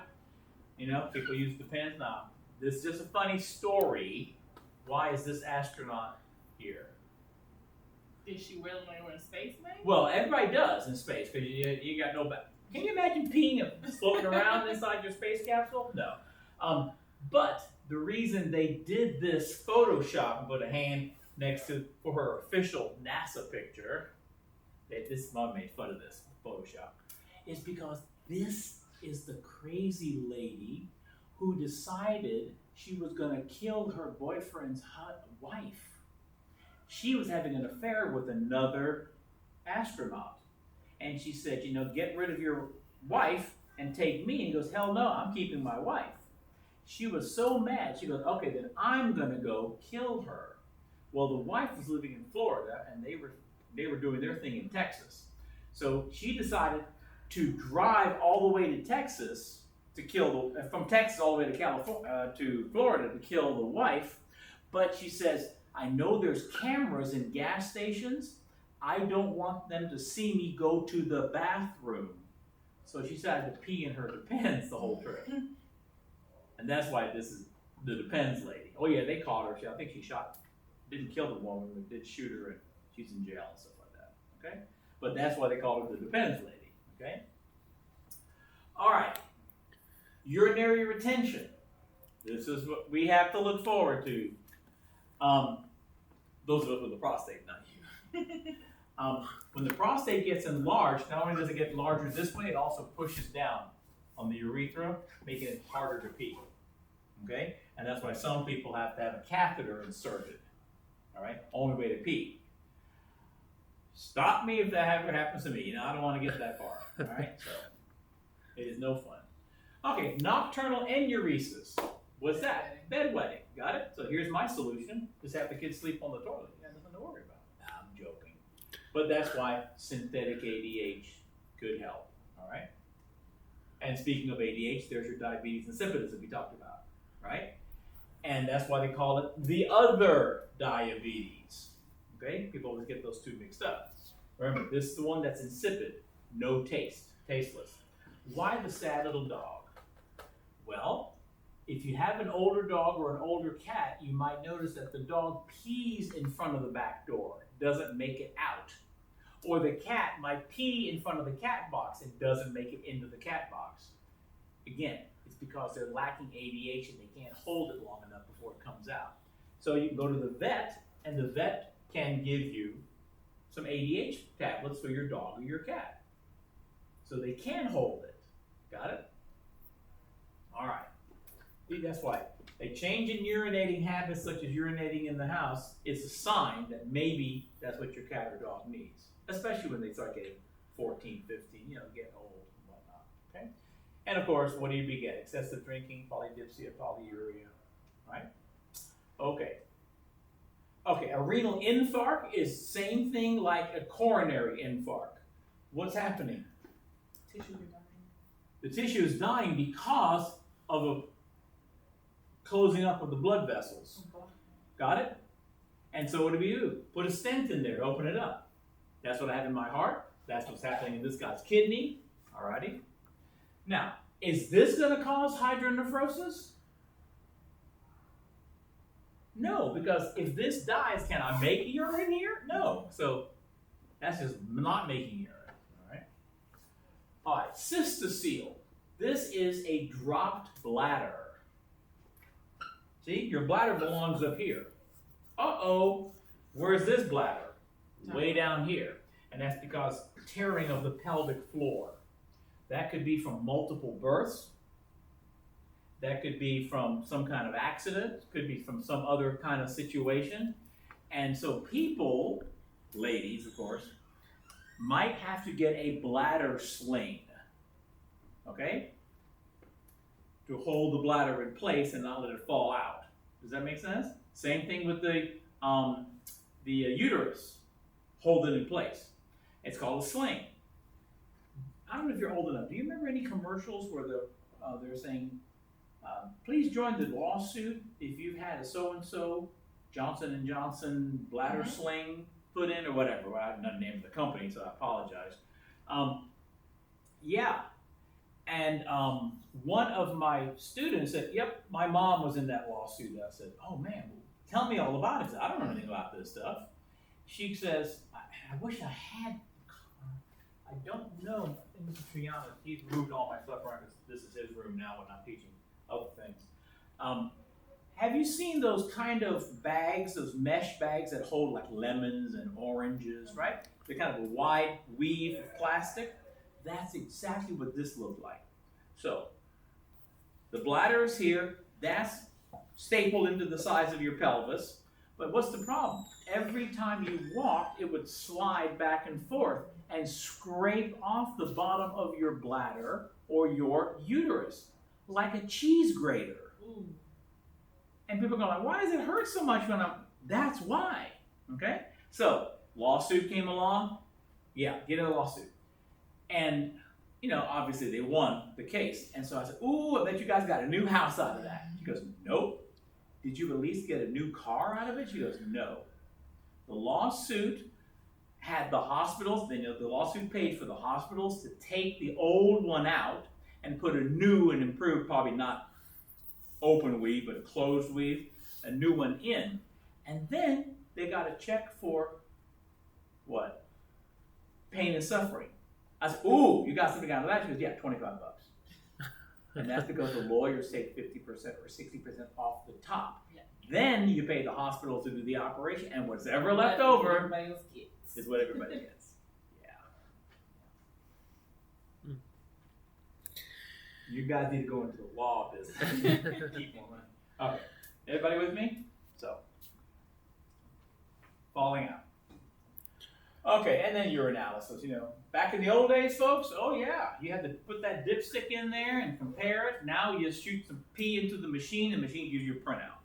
People use the pens. Now, this is just a funny story. Why is this astronaut here? Did she really when you were in space, man? Well, everybody does in space because you got no back. Can you imagine peeing and floating around inside your space capsule? No. But the reason they did this Photoshop and put a hand next to for her official NASA picture, this mom made fun of this Photoshop, is because this is the crazy lady who decided she was going to kill her boyfriend's wife. She was having an affair with another astronaut. And she said, get rid of your wife and take me. And he goes, hell no, I'm keeping my wife. She was so mad. She goes, okay, then I'm going to go kill her. Well, the wife was living in Florida, and they were doing their thing in Texas. So she decided to drive all the way to Texas to kill from Texas all the way to California to Florida to kill the wife. But she says, I know there's cameras in gas stations. I don't want them to see me go to the bathroom. So she decided to pee in her Depends the whole trip. And that's why this is the Depends lady. Oh yeah, they caught her. I think she didn't kill the woman, but did shoot her, and she's in jail and stuff like that. Okay? But that's why they call her the Depends lady. Okay? All right. Urinary retention. This is what we have to look forward to. Those of us with the prostate, not you. When the prostate gets enlarged, not only does it get larger this way, it also pushes down on the urethra, making it harder to pee. Okay? And that's why some people have to have a catheter inserted. All right? Only way to pee. Stop me if that ever happens to me. You know, I don't want to get that far. All right? So, it is no fun. Okay, nocturnal enuresis. What's that? Bedwetting. Got it? So here's my solution. Just have the kids sleep on the toilet. You got nothing to worry about. Nah, I'm joking. But that's why synthetic ADH could help. All right? And speaking of ADH, there's your diabetes insipidus that we talked about. Right? And that's why they call it the other diabetes. Okay? People always get those two mixed up. Remember, this is the one that's insipid. No taste. Tasteless. Why the sad little dog? Well, if you have an older dog or an older cat, you might notice that the dog pees in front of the back door, doesn't make it out. Or the cat might pee in front of the cat box and doesn't make it into the cat box. Again, it's because they're lacking ADH and they can't hold it long enough before it comes out. So you can go to the vet, and the vet can give you some ADH tablets for your dog or your cat. So they can hold it. Got it? All right. See, that's why a change in urinating habits, such as urinating in the house, is a sign that maybe that's what your cat or dog needs, especially when they start getting 14, 15, getting old and whatnot. Okay? And of course, what do you beget? Excessive drinking, polydipsia, polyuria. Right? Okay. Okay, a renal infarct is same thing like a coronary infarct. What's happening? Tissue is dying. The tissue is dying because of a closing up of the blood vessels. Got it? And so what do we do? Put a stent in there to open it up. That's what I have in my heart. That's what's happening in this guy's kidney. Alrighty. Now, is this going to cause hydronephrosis? No, because if this dies, can I make urine here? No. So that's just not making urine. All right, cystocele. This is a dropped bladder. See, your bladder belongs up here. Uh-oh, where's this bladder? Way down here. And that's because tearing of the pelvic floor. That could be from multiple births. That could be from some kind of accident. Could be from some other kind of situation. And so people, ladies, of course, might have to get a bladder sling, okay, to hold the bladder in place and not let it fall out. Does that make sense? Same thing with the uterus. Hold it in place. It's called a sling. I don't know if you're old enough. Do you remember any commercials where they're saying, please join the lawsuit if you've had a so-and-so Johnson & Johnson bladder sling put in or whatever. Well, I don't know the name of the company, so I apologize. Yeah. And one of my students said, yep, my mom was in that lawsuit. I said, oh man, tell me all about it. I don't know anything about this stuff. She says, I wish I had, I don't know. I think Mr. Triana, he's moved all my stuff around because this is his room now when I'm teaching other things. Have you seen those kind of bags, those mesh bags that hold like lemons and oranges, right? They're kind of a wide weave of plastic. That's exactly what this looked like. So, the bladder is here. That's stapled into the sides of your pelvis. But what's the problem? Every time you walked, it would slide back and forth and scrape off the bottom of your bladder or your uterus like a cheese grater. Ooh. And people go like, why does it hurt so much when I'm... That's why. Okay? So, lawsuit came along. Yeah, get a lawsuit. And, obviously they won the case. And so I said, ooh, I bet you guys got a new house out of that. She goes, nope. Did you at least get a new car out of it? She goes, no. The lawsuit had the hospitals, then the lawsuit paid for the hospitals to take the old one out and put a new and improved, probably not open weave, but a closed weave, a new one in. And then they got a check for what? Pain and suffering. I said, ooh, you got something out of that? She goes, yeah, $25. And that's because the lawyers take 50% or 60% off the top. Yeah. Then you pay the hospital to do the operation, and what's ever left over is what everybody gets. Yeah. You guys need to go into the law business. Keep more money. Okay. Everybody with me? So, falling out. Okay, and then urinalysis. Back in the old days, folks, oh yeah, you had to put that dipstick in there and compare it. Now you just shoot some pee into the machine, and the machine gives you a printout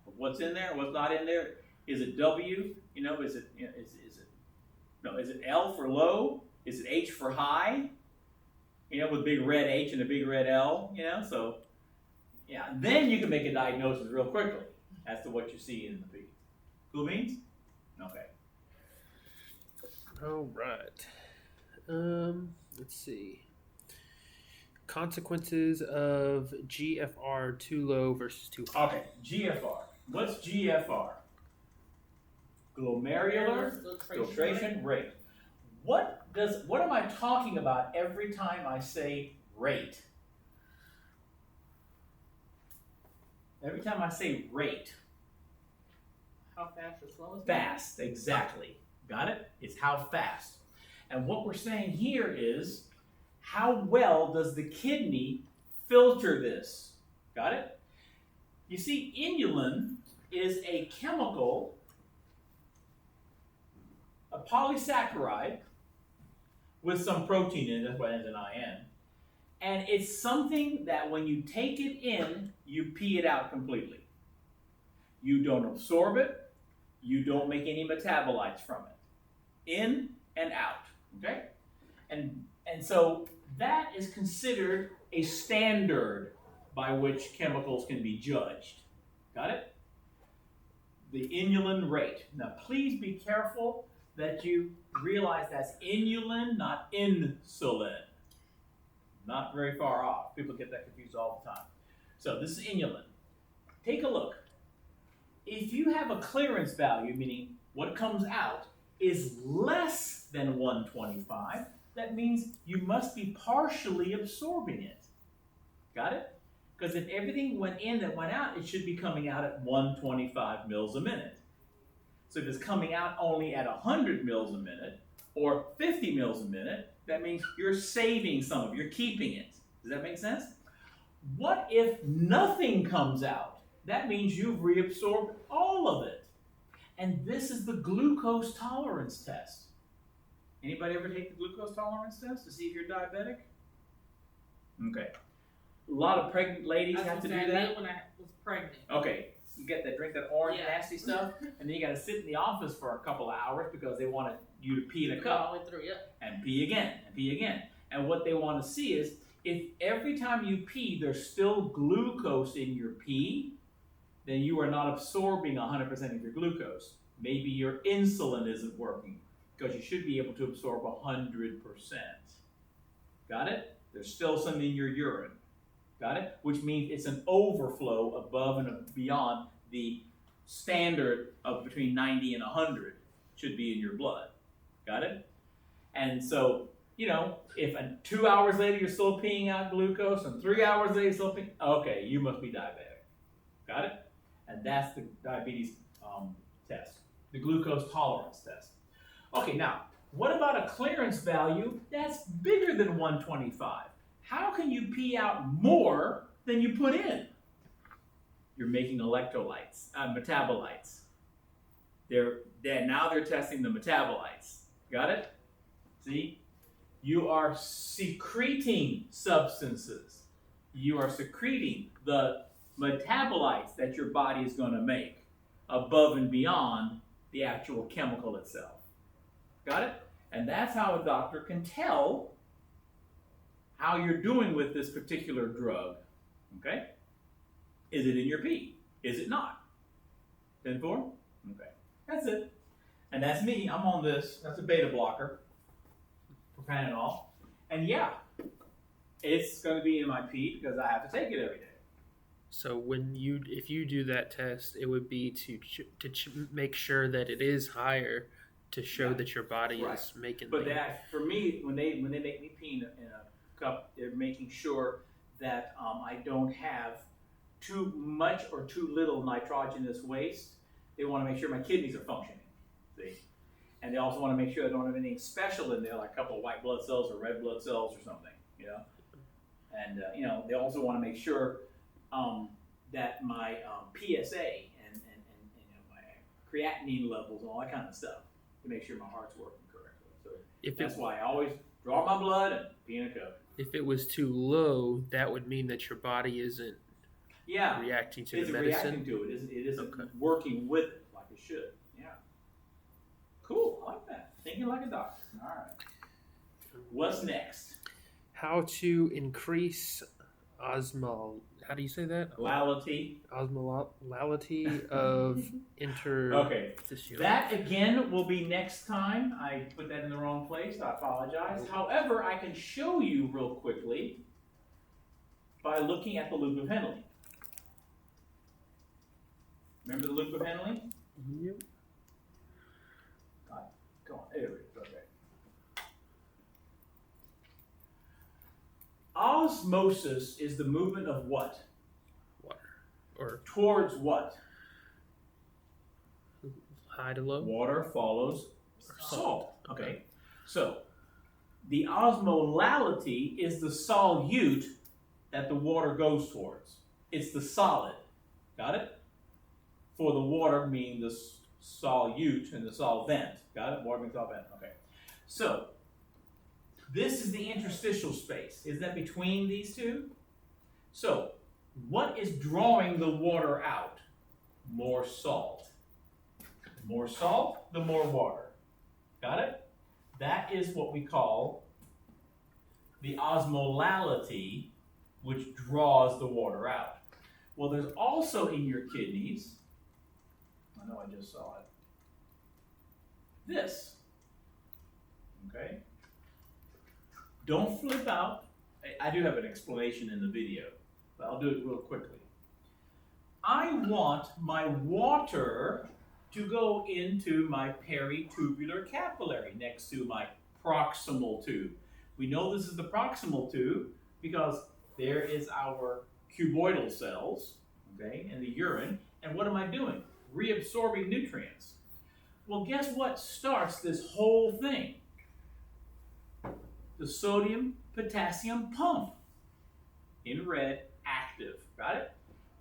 of what's in there, what's not in there. Is it W? Is it L for low? Is it H for high? With big red H and a big red L. So yeah. Then you can make a diagnosis real quickly as to what you see in the pee. Cool beans? Okay. All right. Let's see. Consequences of GFR too low versus too high. Okay, GFR. What's GFR? Glomerular filtration rate. What am I talking about every time I say rate? Every time I say rate. How fast or slow is Fast, exactly. Got it? It's how fast. And what we're saying here is, how well does the kidney filter this? Got it? You see, inulin is a chemical, a polysaccharide with some protein in it, that's why it ends in IN. And it's something that when you take it in, you pee it out completely. You don't absorb it, you don't make any metabolites from it. In and out, okay? And so that is considered a standard by which chemicals can be judged. Got it? The inulin rate. Now please be careful that you realize that's inulin, not insulin. Not very far off. People get that confused all the time. So this is inulin. Take a look. If you have a clearance value, meaning what comes out, is less than 125, that means you must be partially absorbing it. Got it? Because if everything went in that went out, it should be coming out at 125 mils a minute. So if it's coming out only at 100 mils a minute, or 50 mils a minute, that means you're saving some of it, you're keeping it. Does that make sense? What if nothing comes out? That means you've reabsorbed all of it. And this is the glucose tolerance test. Anybody ever take the glucose tolerance test to see if you're diabetic? Okay. A lot of pregnant ladies have to do that. When I was pregnant. Okay. You get that, drink that orange nasty stuff, and then you got to sit in the office for a couple of hours because they want you to pee in a cup. All the way through, yep. And pee again, and pee again. And what they want to see is, if every time you pee there's still glucose in your pee, then you are not absorbing 100% of your glucose. Maybe your insulin isn't working, because you should be able to absorb 100%. Got it? There's still some in your urine. Got it? Which means it's an overflow above and beyond the standard of between 90 and 100 should be in your blood. Got it? And so, if 2 hours later you're still peeing out glucose and 3 hours later you're still peeing, okay, you must be diabetic. Got it? And that's the diabetes test, the glucose tolerance test. Okay, now, what about a clearance value that's bigger than 125? How can you pee out more than you put in? You're making electrolytes, metabolites. Now they're testing the metabolites. Got it? See? You are secreting substances. You are secreting the metabolites that your body is going to make above and beyond the actual chemical itself. Got it? And that's how a doctor can tell how you're doing with this particular drug. Okay? Is it in your pee? Is it not? 10-4? Okay. That's it. And that's me. I'm on this. That's a beta blocker, propranolol. And yeah, it's going to be in my pee because I have to take it every day. So if you do that test, it would be to make sure that it is higher to show that your body is making. But that for me, when they make me pee in a cup, they're making sure that I don't have too much or too little nitrogenous waste. They want to make sure my kidneys are functioning. See, and they also want to make sure I don't have anything special in there, like a couple of white blood cells or red blood cells or something. And they also want to make sure that my PSA and my creatinine levels and all that kind of stuff to make sure my heart's working correctly. So that's why I always draw my blood and pee in a cup. If it was too low, that would mean that your body isn't reacting to the medicine. Reacting to it. It isn't working with it like it should. Yeah. Cool. I like that. Thinking like a doctor. All right. What's next? How to increase how do you say that? Osmolality of Okay. That again will be next time. I put that in the wrong place. I apologize. However, I can show you real quickly by looking at the loop of Henle. Remember the loop of Henle? Yep. Go on. There it is. Okay. Osmosis is the movement of what? Water. Or towards what? High to low? Water follows salt. Okay. So, the osmolality is the solute that the water goes towards. It's the solid. Got it? For the water meaning the solute and the solvent. Got it? Water means solvent. Okay. So, this is the interstitial space. Is that between these two? So, what is drawing the water out? More salt. The more salt, the more water. Got it? That is what we call the osmolality, which draws the water out. Well, there's also in your kidneys, I know I just saw it, this. Okay? Don't flip out. I do have an explanation in the video, but I'll do it real quickly. I want my water to go into my peritubular capillary next to my proximal tube. We know this is the proximal tube because there is our cuboidal cells, okay, in the urine. And what am I doing? Reabsorbing nutrients. Well, guess what starts this whole thing? The sodium-potassium pump. In red, active. Got it?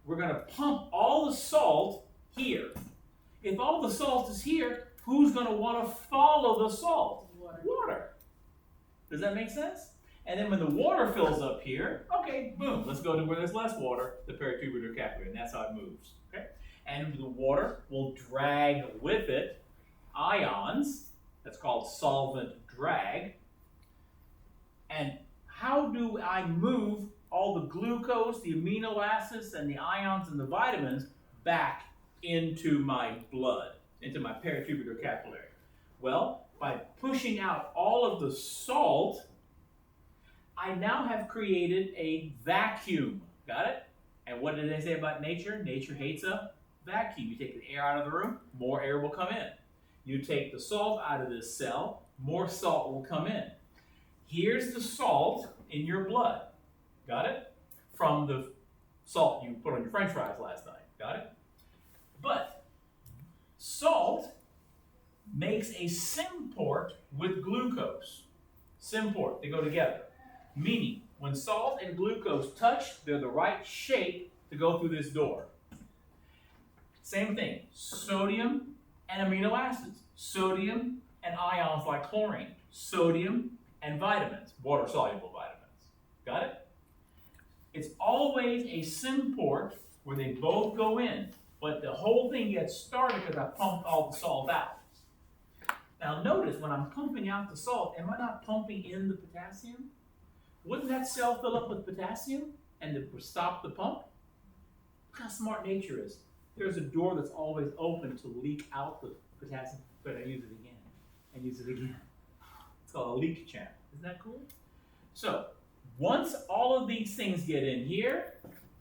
We're going to pump all the salt here. If all the salt is here, who's going to want to follow the salt? Water. Does that make sense? And then when the water fills up here, okay, boom, let's go to where there's less water, the peritubular capillary, and that's how it moves. Okay? And the water will drag with it ions. That's called solvent drag. And how do I move all the glucose, the amino acids, and the ions and the vitamins back into my blood, into my peritubular capillary? Well, by pushing out all of the salt, I now have created a vacuum. Got it? And what did they say about nature? Nature hates a vacuum. You take the air out of the room, more air will come in. You take the salt out of this cell, more salt will come in. Here's the salt in your blood. Got it? From the salt you put on your french fries last night. Got it? But salt makes a symport with glucose. Symport, they go together. Meaning, when salt and glucose touch, they're the right shape to go through this door. Same thing, sodium and amino acids. Sodium and ions like chlorine. Sodium and vitamins, water-soluble vitamins. Got it? It's always a symport where they both go in, but the whole thing gets started because I pumped all the salt out. Now notice, when I'm pumping out the salt, am I not pumping in the potassium? Wouldn't that cell fill up with potassium and stop the pump? Look how smart nature is. There's a door that's always open to leak out the potassium. but I use it again, and use it again. It's called a leak channel. Isn't that cool? So, once all of these things get in here,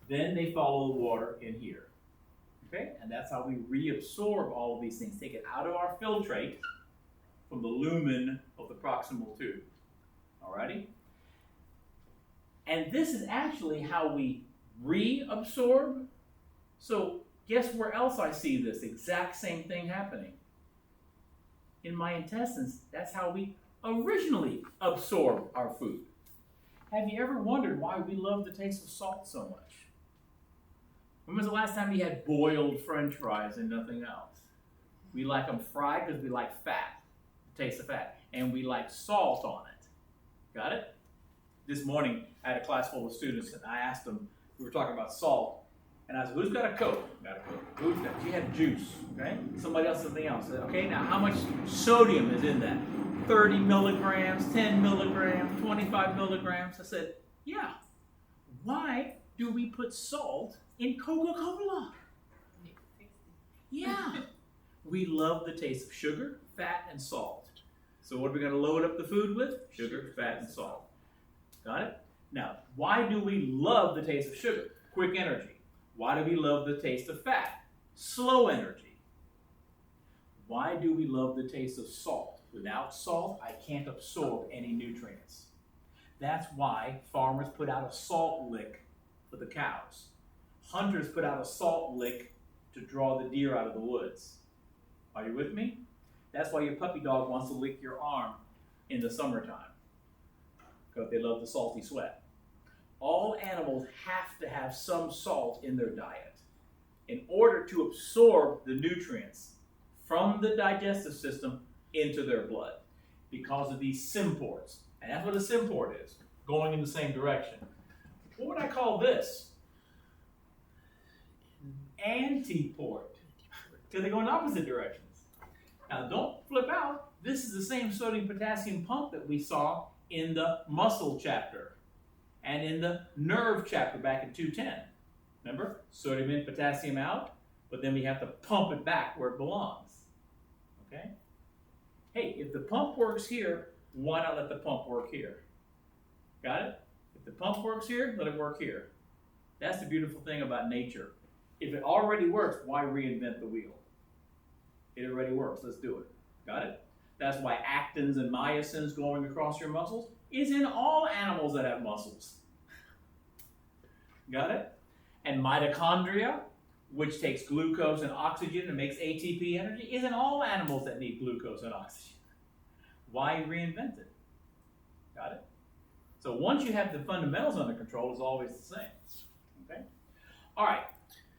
then they follow the water in here. Okay? And that's how we reabsorb all of these things. Take it out of our filtrate from the lumen of the proximal tube. Alrighty? And this is actually how we reabsorb. So, guess where else I see this exact same thing happening? In my intestines. That's how we originally absorb our food. Have you ever wondered why we love the taste of salt so much? When was the last time you had boiled French fries and nothing else? We like them fried because we like fat, the taste of fat, and we like salt on it. Got it? This morning, I had a class full of students, and I asked them, we were talking about salt, and I said, who's got a Coke? Got a Coke. Who's got? You have juice, okay? Somebody else something else. I said, okay, now how much sodium is in that? 30 milligrams, 10 milligrams, 25 milligrams. I said, yeah. Why do we put salt in Coca-Cola? Yeah. We love the taste of sugar, fat, and salt. So what are we going to load up the food with? Sugar, fat, and salt. Got it? Now, why do we love the taste of sugar? Quick energy. Why do we love the taste of fat? Slow energy. Why do we love the taste of salt? Without salt, I can't absorb any nutrients. That's why farmers put out a salt lick for the cows. Hunters put out a salt lick to draw the deer out of the woods. Are you with me? That's why your puppy dog wants to lick your arm in the summertime, because they love the salty sweat. All animals have to have some salt in their diet in order to absorb the nutrients from the digestive system into their blood, because of these symports. And that's what a symport is, going in the same direction. What would I call this? Antiport, because they go in opposite directions. Now don't flip out. This is the same sodium potassium pump that we saw in the muscle chapter and in the nerve chapter back in 210. Remember? Sodium in, potassium out, but then we have to pump it back where it belongs. Okay? Hey, if the pump works here, why not let the pump work here? Got it? If the pump works here, let it work here. That's the beautiful thing about nature. If it already works, why reinvent the wheel? It already works. Let's do it. Got it? That's why actins and myosins going across your muscles is in all animals that have muscles. Got it? And mitochondria, which takes glucose and oxygen and makes ATP energy, is in all animals that need glucose and oxygen. Why reinvent it? Got it? So once you have the fundamentals under control, it's always the same. Okay? All right.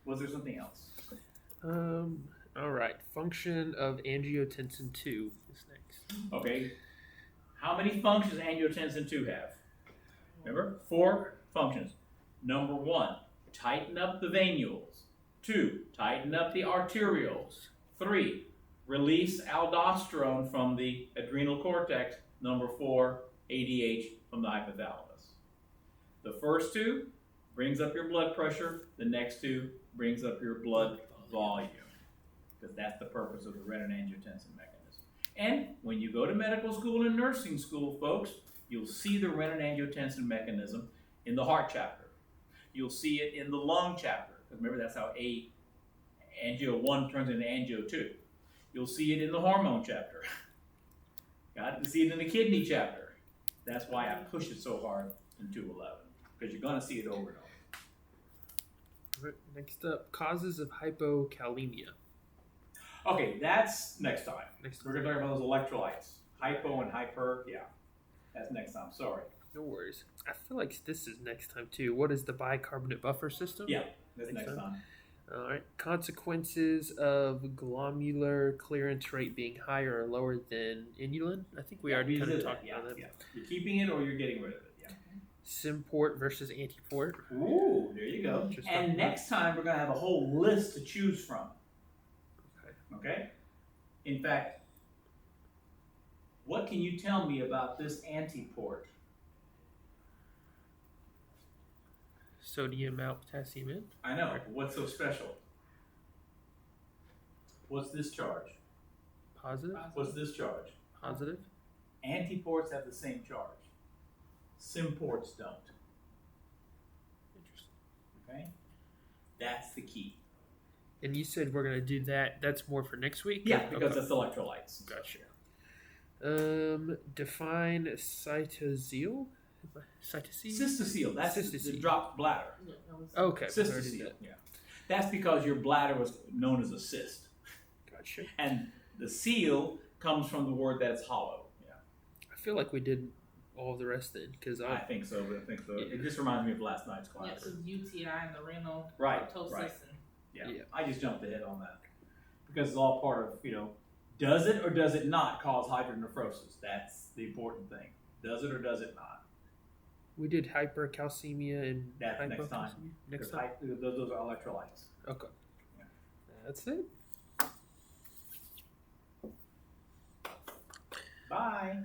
Was there something else? All right. Function of angiotensin 2 is next. Okay. How many functions does angiotensin 2 have? Remember? 4 functions. Number 1, tighten up the venules. 2, tighten up the arterioles. 3, release aldosterone from the adrenal cortex. Number 4, ADH from the hypothalamus. The first 2 brings up your blood pressure. The next 2 brings up your blood volume, because that's the purpose of the renin-angiotensin mechanism. And when you go to medical school and nursing school, folks, you'll see the renin-angiotensin mechanism in the heart chapter. You'll see it in the lung chapter, because remember that's how angio 1 turns into angio 2. You'll see it in the hormone chapter. Got it? You'll see it in the kidney chapter. That's why I push it so hard in 211, because you're going to see it over and over. All right, next up, causes of hypokalemia. Okay, that's next time. We're Time. going to talk about those electrolytes. Hypo and hyper, yeah. That's next time, sorry. No worries. I feel like this is next time too. What is the bicarbonate buffer system? Yeah, that's next time. All right. Consequences of glomerular clearance rate being higher or lower than inulin. I think we already kind of talked about that. Yeah. You're keeping it or you're getting rid of it. Yeah. Symport versus antiport. Ooh, there you go. And next time we're going to have a whole list to choose from. Okay? In fact, what can you tell me about this antiport? Sodium out, potassium in. I know. What's so special? What's this charge? Positive. What's this charge? Positive. Antiports have the same charge. Symports don't. Interesting. Okay? That's the key. And you said we're gonna do that. That's more for next week. Yeah, because Okay. it's electrolytes. Gotcha. Define cytosol. Cytosol. Cystocele, that's the Cystocele. dropped bladder. Yeah, that was- Okay. we already did Cystocele, that. yeah. That's because your bladder was known as a cyst. Gotcha. And the seal comes from the word that's hollow. Yeah, I feel like we did all the rest then, because I think so. Yeah. It just reminds me of last night's Yeah, class. because UTI and the renal Right, ptosis right. and Yeah. I just jumped ahead on that because it's all part of, does it or does it not cause hydronephrosis? That's the important thing. Does it or does it not? we did hypercalcemia and That's next time. hypocalcemia. Next Because time. those are electrolytes. Okay. Yeah. That's it. Bye.